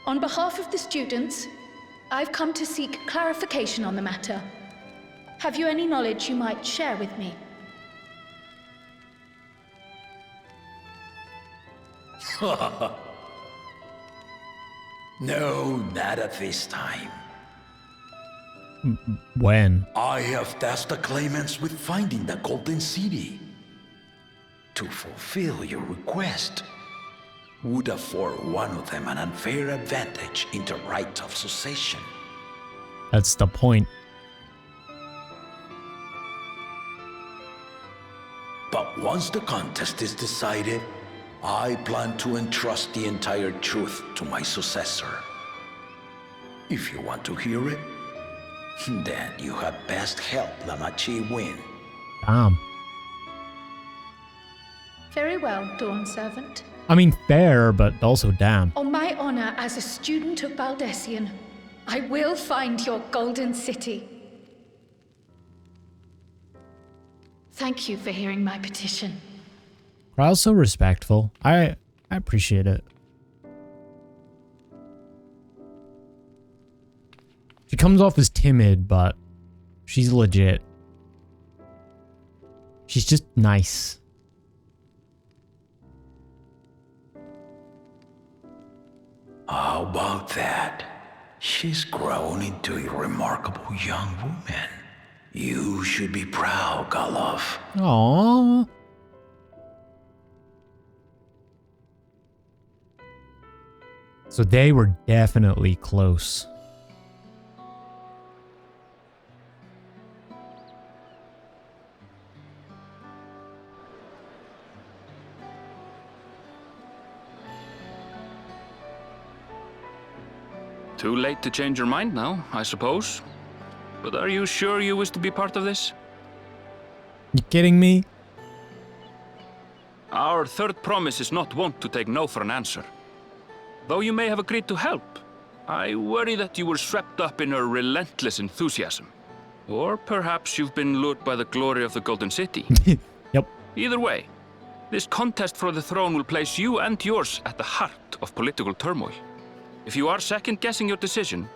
Speaker 5: On behalf of the students, I've come to seek clarification on the matter. Have you any knowledge you might share with me?
Speaker 11: No, not at this time.
Speaker 1: When?
Speaker 11: I have tasked the claimants with finding the Golden City. To fulfill your request, would afford one of them an unfair advantage in the right of succession.
Speaker 1: That's the point.
Speaker 11: But once the contest is decided, I plan to entrust the entire truth to my successor. If you want to hear it, then you had best help Lamachi win.
Speaker 1: Damn.
Speaker 5: Very well, Dawn Servant.
Speaker 1: I mean, fair, but also damn.
Speaker 5: On my honor as a student of Baldessian, I will find your Golden City. Thank you for hearing my petition.
Speaker 1: Crowd's so respectful. I appreciate it. She comes off as timid, but she's legit. She's just nice.
Speaker 11: How about that? She's grown into a remarkable young woman. You should be proud, Galov.
Speaker 1: Aww. So they were definitely close.
Speaker 4: Too late to change your mind now, I suppose. But are you sure you wish to be part of this?
Speaker 1: You kidding me?
Speaker 4: Our third promise is not wont to take no for an answer. Though you may have agreed to help, I worry that you were swept up in her relentless enthusiasm. Or perhaps you've been lured by the glory of the Golden City.
Speaker 1: Yep.
Speaker 4: Either way, this contest for the throne will place you and yours at the heart of political turmoil. If you are second-guessing your decision,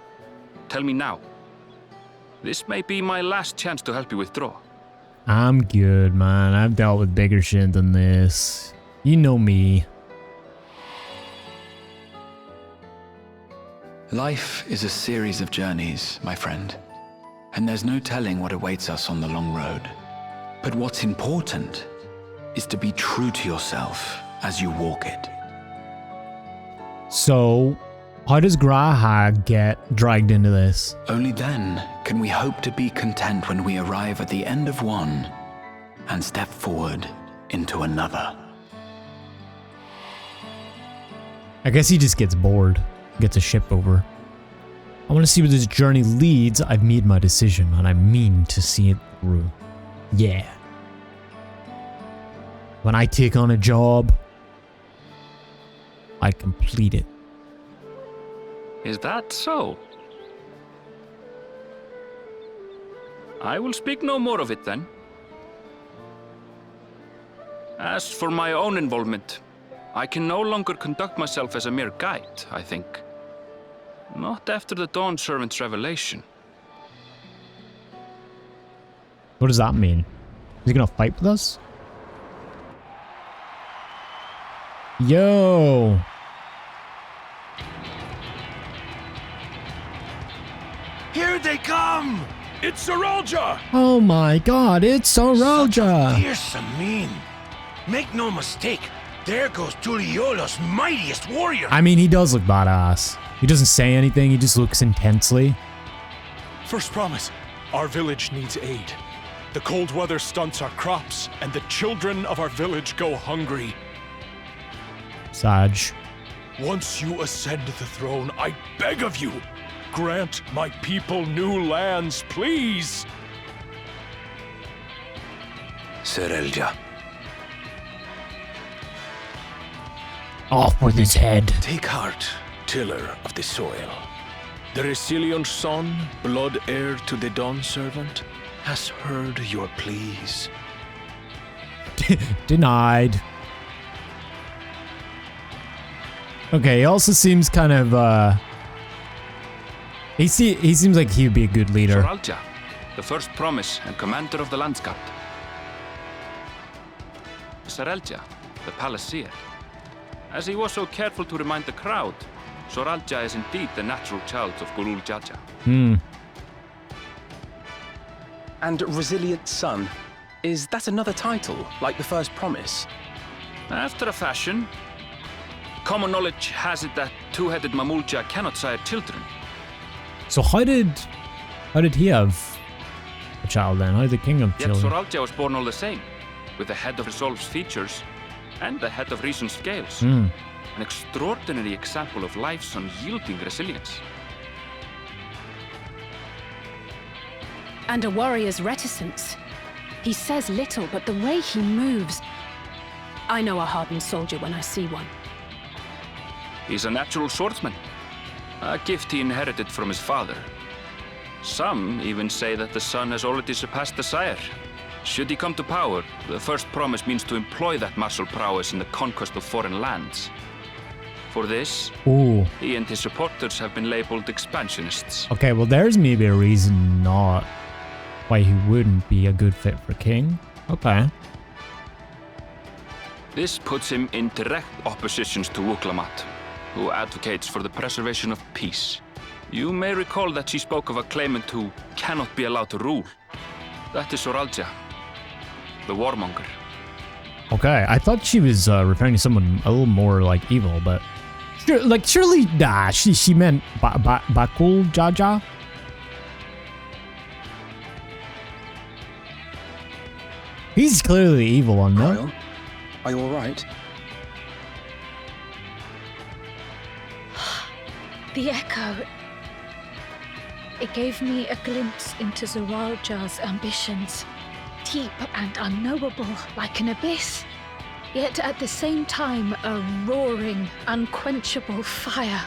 Speaker 4: tell me now. This may be my last chance to help you withdraw.
Speaker 1: I'm good, man. I've dealt with bigger shit than this. You know me.
Speaker 8: Life is a series of journeys, my friend. And there's no telling what awaits us on the long road. But what's important is to be true to yourself as you walk it.
Speaker 1: So, how does Graha get dragged into this?
Speaker 8: Only then can we hope to be content when we arrive at the end of one and step forward into another.
Speaker 1: I guess he just gets bored, gets a ship over. I want to see where this journey leads. I've made my decision and I mean to see it through. Yeah. When I take on a job, I complete it.
Speaker 4: Is that so? I will speak no more of it then. As for my own involvement, I can no longer conduct myself as a mere guide, I think. Not after the Dawn Servant's revelation.
Speaker 1: What does that mean? Is he gonna fight with us? Yo!
Speaker 9: Here they come! It's Saralja!
Speaker 1: Oh my god, it's Soroja!
Speaker 9: Fierce and mean. Make no mistake, there goes Tuliyollal's mightiest warrior!
Speaker 1: I mean, he does look badass. He doesn't say anything, he just looks intensely.
Speaker 16: First promise, our village needs aid. The cold weather stunts our crops, and the children of our village go hungry.
Speaker 1: Saj.
Speaker 16: Once you ascend the throne, I beg of you, grant my people new lands, please!
Speaker 11: Serelja.
Speaker 1: Off with his head.
Speaker 16: Take heart, tiller of the soil. The Resilion son, blood heir to the Dawn Servant, has heard your pleas.
Speaker 1: Denied. Okay, he also seems kind of, He seems like he'd be a good leader.
Speaker 4: Gulool Ja Ja, the first promise and commander of the Landsguard. Gulool Ja Ja, the palace seer. As he was so careful to remind the crowd, Gulool Ja Ja is indeed the natural child of Gulool Ja Ja.
Speaker 7: And Resilient Son. Is that another title, like the first promise?
Speaker 4: After a fashion. Common knowledge has it that two-headed Mamulja cannot sire children.
Speaker 1: So how did he have a child then? How did the king have
Speaker 4: Yet
Speaker 1: children?
Speaker 4: Gulool Ja Ja was born all the same, with the head of Resolve's features and the head of Reason's scales. An extraordinary example of life's unyielding resilience.
Speaker 3: And a warrior's reticence. He says little, but the way he moves... I know a hardened soldier when I see one.
Speaker 4: He's a natural swordsman, a gift he inherited from his father. Some even say that the son has already surpassed the sire. Should he come to power, the first promise means to employ that martial prowess in the conquest of foreign lands. For this, he and his supporters have been labeled expansionists.
Speaker 1: Okay, well there's maybe a reason not why he wouldn't be a good fit for king. Okay.
Speaker 4: This puts him in direct oppositions to Wuklamat, who advocates for the preservation of peace. You may recall that she spoke of a claimant who cannot be allowed to rule. That is Gulool Ja Ja, the warmonger.
Speaker 1: Okay, I thought she was referring to someone a little more like evil, but surely nah, she meant Bakool Ja Ja. He's clearly the evil one, no?
Speaker 7: Kyle, are you all right?
Speaker 5: The echo. It gave me a glimpse into Gulool Ja's ambitions. Deep and unknowable, like an abyss. Yet at the same time, a roaring, unquenchable fire.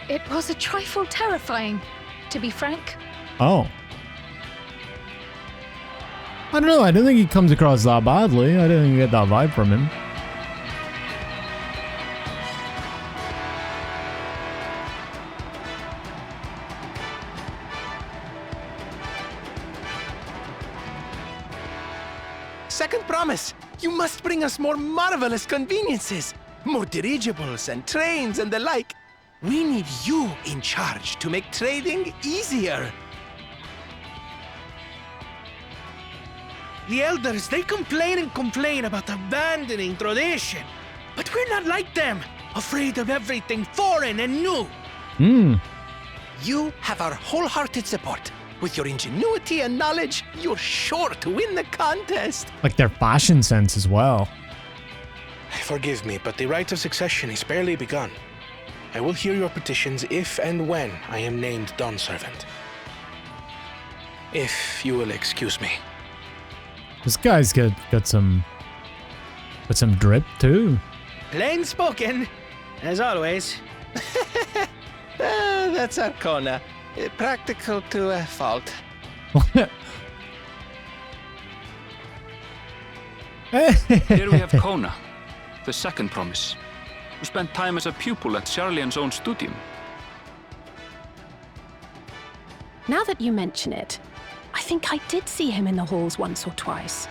Speaker 5: It was a trifle terrifying, to be frank.
Speaker 1: Oh. I don't know, I don't think he comes across that badly. I didn't get that vibe from him.
Speaker 12: Second promise, you must bring us more marvelous conveniences. More dirigibles and trains and the like. We need you in charge to make trading easier.
Speaker 15: The elders, they complain and complain about abandoning tradition. But we're not like them, afraid of everything foreign and new.
Speaker 12: You have our wholehearted support. With your ingenuity and knowledge, you're sure to win the contest.
Speaker 1: Like their fashion sense as well.
Speaker 15: Forgive me, but the rite of succession is barely begun. I will hear your petitions if and when I am named Dawn Servant. If you will excuse me.
Speaker 1: This guy's got some drip too.
Speaker 12: Plain spoken, as always. That's Arcona. Practical to a fault.
Speaker 4: Here we have Kona, the second promise, who spent time as a pupil at Sharlayan's own studium.
Speaker 3: Now that you mention it, I think I did see him in the halls once or twice.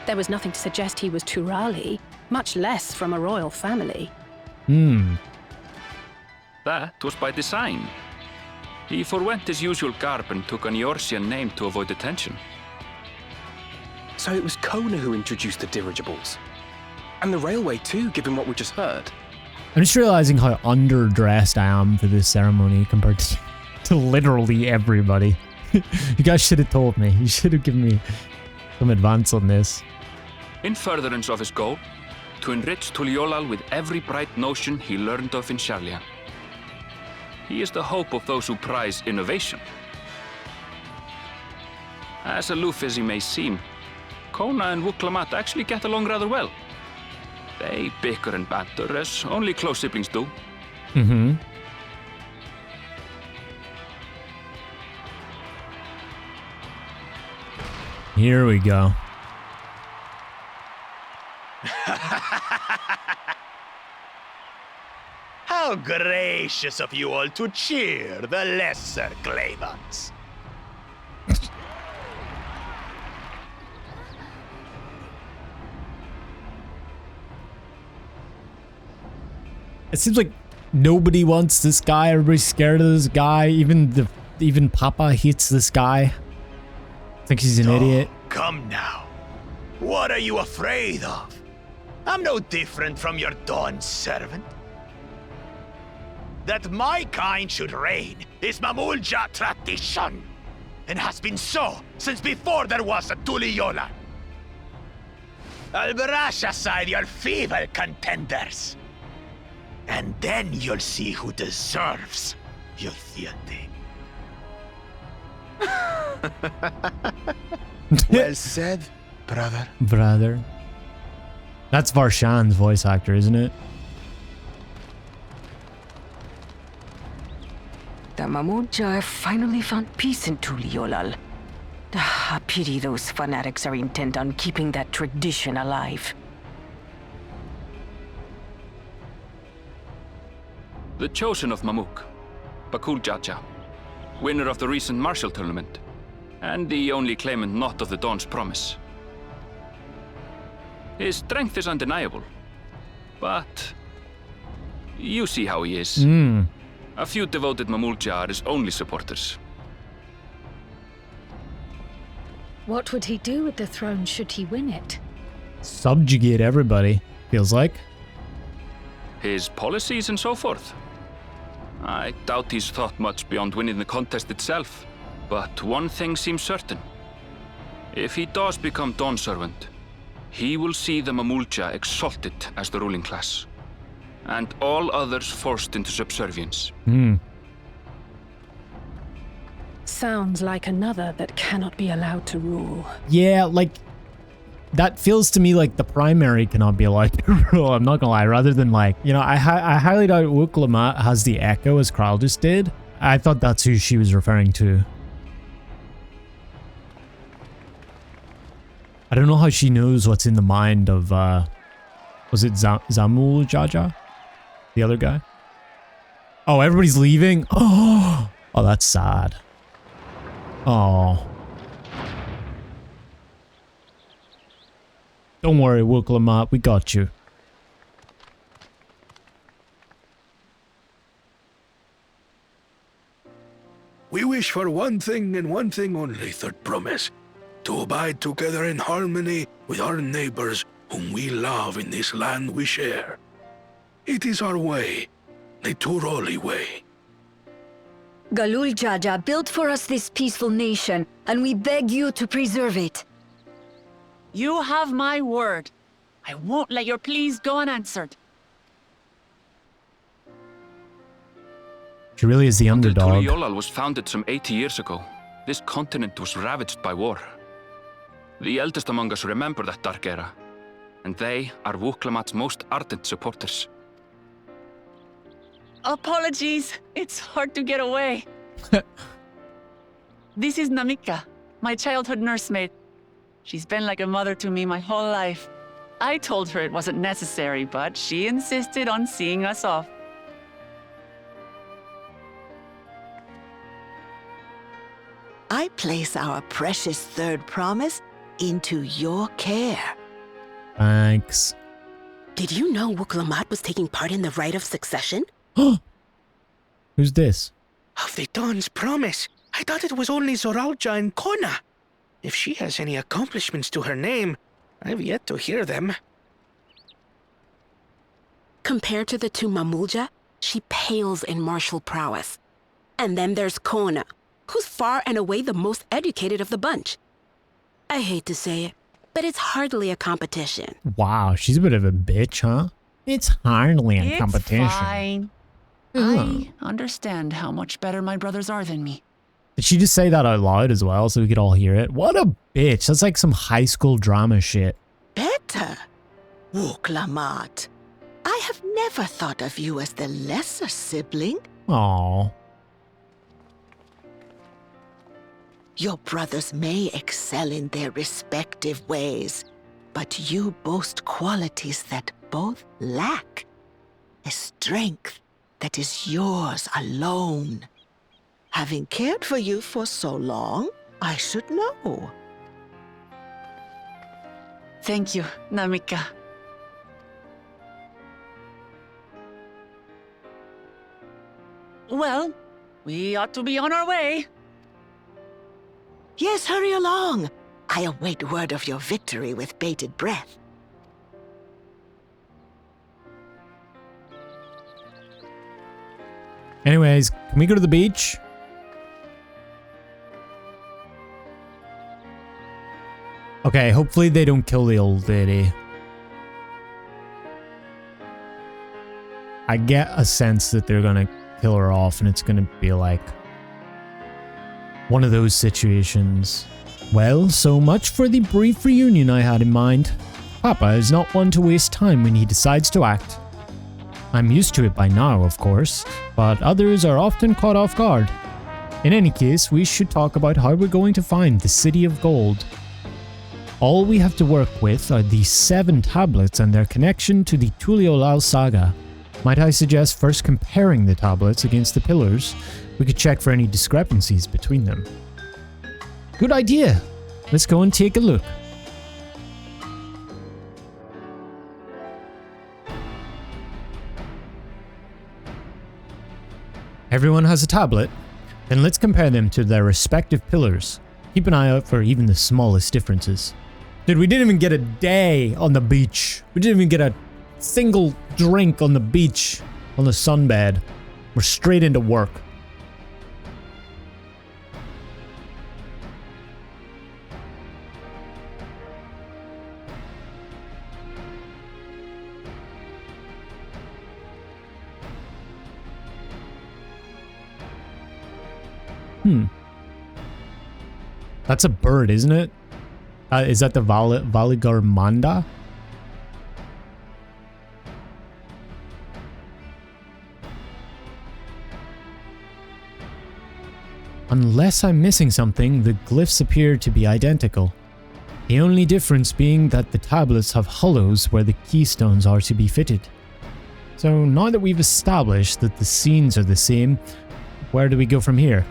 Speaker 3: There was nothing to suggest he was Turali, much less from a royal family.
Speaker 4: That was by design. He forwent his usual garb and took an Eorzean name to avoid attention.
Speaker 7: So it was Kona who introduced the dirigibles. And the railway too, given what we just heard.
Speaker 1: I'm just realizing how underdressed I am for this ceremony compared to literally everybody. You guys should have told me. You should have given me some advance on this.
Speaker 4: In furtherance of his goal, to enrich Tuliyollal with every bright notion he learned of in Sharlayan. He is the hope of those who prize innovation. As aloof as he may seem, Kona and Wuklamat actually get along rather well. They bicker and banter as only close siblings do.
Speaker 1: Here we go.
Speaker 12: How gracious of you all to cheer the lesser claimants.
Speaker 1: It seems like nobody wants this guy. Everybody's scared of this guy. Even Papa hates this guy. Thinks he's an idiot.
Speaker 12: Come now. What are you afraid of? I'm no different from your Dawn servant. That my kind should reign is Mamulja tradition, and has been so since before there was a Tuliyollal. I'll brush aside your feeble contenders, and then you'll see who deserves your fealty.
Speaker 15: Well said, brother.
Speaker 1: Brother. That's Varshan's voice actor, isn't it?
Speaker 17: The Mamulja have finally found peace in Tuliyollal. I pity those fanatics are intent on keeping that tradition alive.
Speaker 4: The chosen of Mamuk, Bakool Ja Ja, winner of the recent martial tournament, and the only claimant not of the Dawn's promise. His strength is undeniable, but you see how he is. A few devoted Mamulja are his only supporters.
Speaker 5: What would he do with the throne should he win it?
Speaker 1: Subjugate everybody, feels like.
Speaker 4: His policies and so forth. I doubt he's thought much beyond winning the contest itself, but one thing seems certain. If he does become Dawn Servant, he will see the Mamulja exalted as the ruling class, and all others forced into subservience.
Speaker 3: Sounds like another that cannot be allowed to rule.
Speaker 1: Yeah, like, that feels to me like the primary cannot be allowed to rule, I'm not gonna lie, rather than like, you know, I highly doubt Wuklama has the echo as Kral just did. I thought that's who she was referring to. I don't know how she knows what's in the mind of, was it Gulool Ja Ja? The other guy? Oh, everybody's leaving? Oh, that's sad. Oh. Don't worry, Wuklama, we got you.
Speaker 11: We wish for one thing and one thing only, Third Promise. To abide together in harmony with our neighbors whom we love in this land we share. It is our way, the Tuliyollal way.
Speaker 18: Gulool Ja Ja built for us this peaceful nation, and we beg you to preserve it.
Speaker 2: You have my word. I won't let your pleas go unanswered.
Speaker 1: She really is the underdog.
Speaker 4: Tuliyollal was founded some 80 years ago. This continent was ravaged by war. The eldest among us remember that dark era, and they are Wuklamat's most ardent supporters.
Speaker 2: Apologies, it's hard to get away. This is Namika, my childhood nursemaid. She's been like a mother to me my whole life. I told her it wasn't necessary, but she insisted on seeing us off.
Speaker 19: I place our precious third promise into your care.
Speaker 1: Thanks.
Speaker 20: Did you know Wuklamat was taking part in the Rite of Succession?
Speaker 1: Who's this?
Speaker 15: Of the Dawn's promise. I thought it was only Zoralja and Kona. If she has any accomplishments to her name, I've yet to hear them.
Speaker 20: Compared to the two Mamulja, she pales in martial prowess. And then there's Kona, who's far and away the most educated of the bunch. I hate to say it, but it's hardly a competition.
Speaker 1: Wow, she's a bit of a bitch, huh? It's hardly a competition.
Speaker 2: It's fine. I understand how much better my brothers are than me.
Speaker 1: Did she just say that out loud as well so we could all hear it? What a bitch. That's like some high school drama shit.
Speaker 19: Better? Wuklamat, I have never thought of you as the lesser sibling.
Speaker 1: Aww.
Speaker 19: Your brothers may excel in their respective ways, but you boast qualities that both lack. A strength that is yours alone. Having cared for you for so long, I should know.
Speaker 2: Thank you, Namika. Well, we ought to be on our way.
Speaker 19: Yes, hurry along. I await word of your victory with bated breath.
Speaker 1: Anyways, can we go to the beach? Okay, hopefully they don't kill the old lady. I get a sense that they're gonna kill her off and it's gonna be like one of those situations. Well, so much for the brief reunion I had in mind. Papa is not one to waste time when he decides to act. I'm used to it by now, of course, but others are often caught off guard. In any case, we should talk about how we're going to find the City of Gold. All we have to work with are the 7 tablets and their connection to the Tuliyollal saga. Might I suggest first comparing the tablets against the pillars? We could check for any discrepancies between them. Good idea! Let's go and take a look. Everyone has a tablet? Then let's compare them to their respective pillars. Keep an eye out for even the smallest differences. Dude, we didn't even get a day on the beach. We didn't even get a single drink on the beach, on the sunbed. We're straight into work. That's a bird, isn't it? Is that the Valigarmanda? Unless I'm missing something, the glyphs appear to be identical. The only difference being that the tablets have hollows where the keystones are to be fitted. So now that we've established that the scenes are the same, where do we go from here?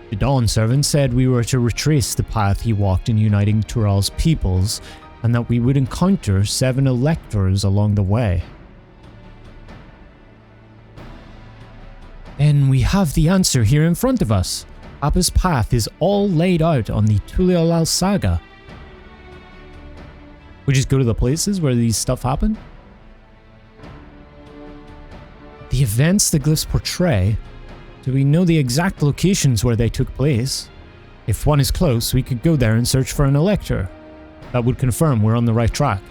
Speaker 1: The Dawn Servant said we were to retrace the path he walked in uniting Tural's peoples, and that we would encounter 7 electors along the way. Then we have the answer here in front of us. Appa's path is all laid out on the Tuliyollal saga. We just go to the places where these stuff happen? The events the glyphs portray. Do we know the exact locations where they took place? If one is close, we could go there and search for an elector. That would confirm we're on the right track.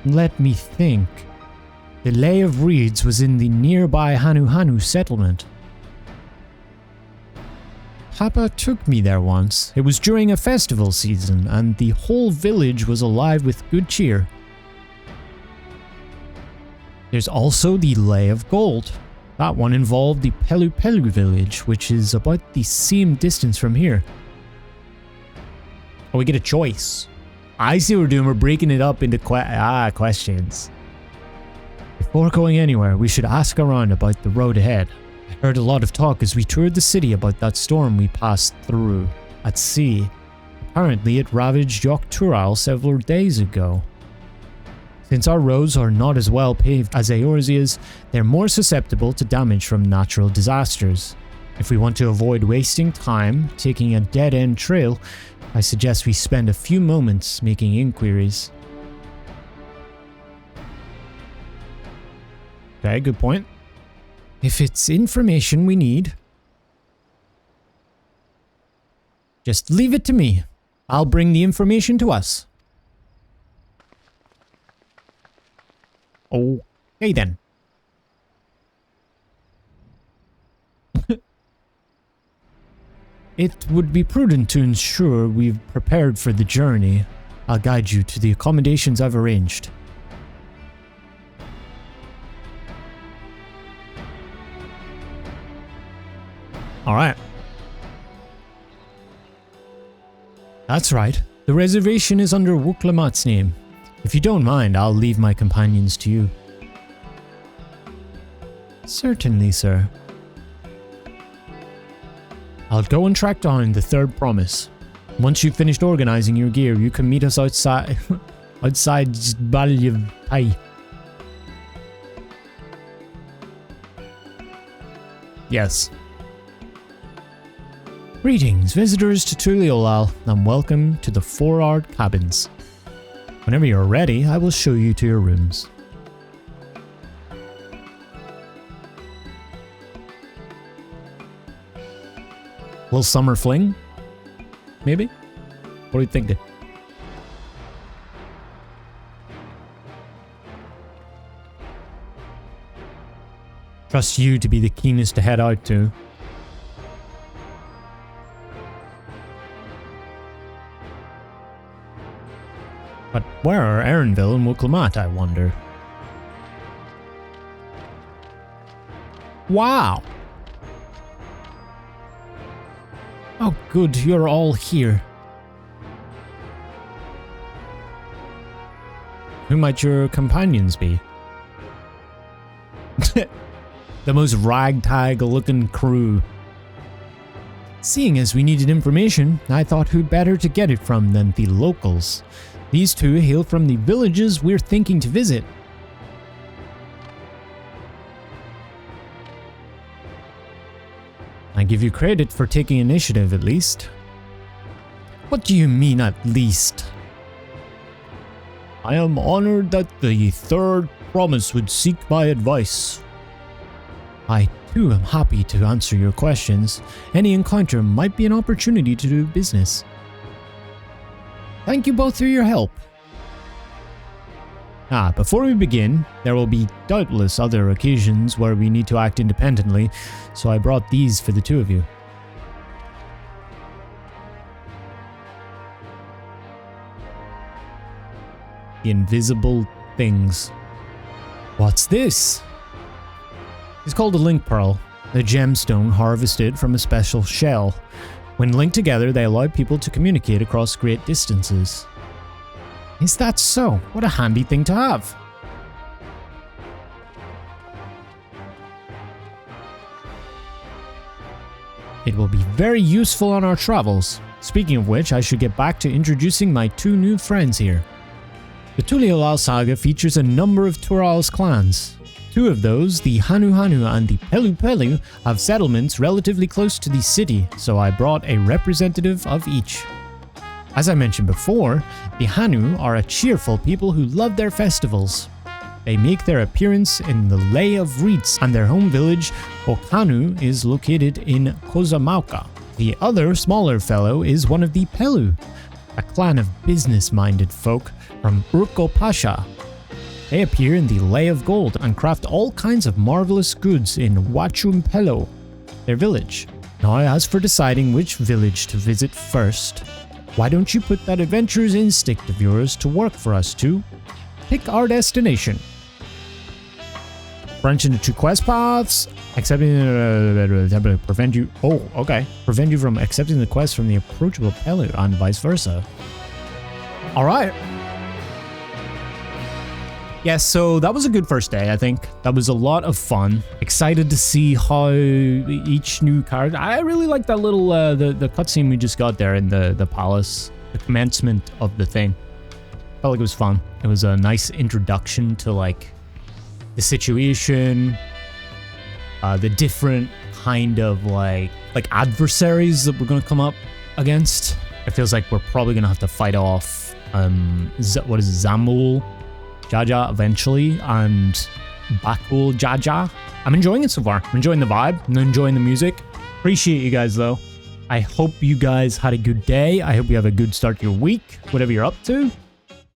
Speaker 1: Let me think. The Lay of Reeds was in the nearby Hanu settlement. Papa took me there once. It was during a festival season, and the whole village was alive with good cheer. There's also the Lay of Gold. That one involved the Pelu village, which is about the same distance from here. Oh, we get a choice. I see what we're doing. We're breaking it up into questions. Before going anywhere, we should ask around about the road ahead. I heard a lot of talk as we toured the city about that storm we passed through at sea. Apparently it ravaged Yok Tural several days ago. Since our roads are not as well paved as Eorzea's, they're more susceptible to damage from natural disasters. If we want to avoid wasting time taking a dead-end trail, I suggest we spend a few moments making inquiries. Okay, good point. If it's information we need, just leave it to me. I'll bring the information to us. Okay then. It would be prudent to ensure we've prepared for the journey. I'll guide you to the accommodations I've arranged. Alright. That's right. The reservation is under Wuklamat's name. If you don't mind, I'll leave my companions to you. Certainly, sir. I'll go and track down the third promise. Once you've finished organizing your gear, you can meet us outside Balyapai. Yes. Greetings, visitors to Tuliyollal, and welcome to the 4-Art Cabins. Whenever you're ready, I will show you to your rooms. Little summer fling? Maybe? What are you thinking? Trust you to be the keenest to head out to. But where are Erinville and Wuklamat, I wonder? Wow! Oh good, you're all here. Who might your companions be? The most ragtag looking crew. Seeing as we needed information, I thought who better to get it from than the locals. These two hail from the villages we're thinking to visit. I give you credit for taking initiative, at least. What do you mean, at least? I am honored that the third promise would seek my advice. I, too, am happy to answer your questions. Any encounter might be an opportunity to do business. Thank you both for your help. Before we begin, there will be doubtless other occasions where we need to act independently, so I brought these for the two of you. The invisible things. What's this? It's called a link pearl, a gemstone harvested from a special shell. When linked together, they allow people to communicate across great distances. Is that so? What a handy thing to have. It will be very useful on our travels. Speaking of which, I should get back to introducing my two new friends here. The Tuliyollal saga features a number of Tural's clans. Two of those, the Hanu Hanu and the Pelu Pelu, have settlements relatively close to the city, so I brought a representative of each. As I mentioned before, the Hanu are a cheerful people who love their festivals. They make their appearance in the Lay of Rite, and their home village, Okanu, is located in Kozamauka. The other, smaller fellow is one of the Pelu, a clan of business-minded folk from Urko Pasha. They appear in the Lay of Gold and craft all kinds of marvelous goods in Wachumpelo, their village. Now, as for deciding which village to visit first, why don't you put that adventurer's instinct of yours to work for us two? Pick our destination. Branch into two quest paths, prevent you from accepting the quest from the approachable Pelu and vice versa. Alright. Yes, so that was a good first day, I think. That was a lot of fun. Excited to see how each new character... I really like that little, the cutscene we just got there in the palace. The commencement of the thing. Felt like it was fun. It was a nice introduction to, like, the situation. The different kind of, like adversaries that we're going to come up against. It feels like we're probably going to have to fight off, Gulool Ja Ja eventually, and Bakool Ja Ja. I'm enjoying it so far. I'm enjoying the vibe. I'm enjoying the music. Appreciate you guys though. I hope you guys had a good day. I hope you have a good start to your week, whatever you're up to.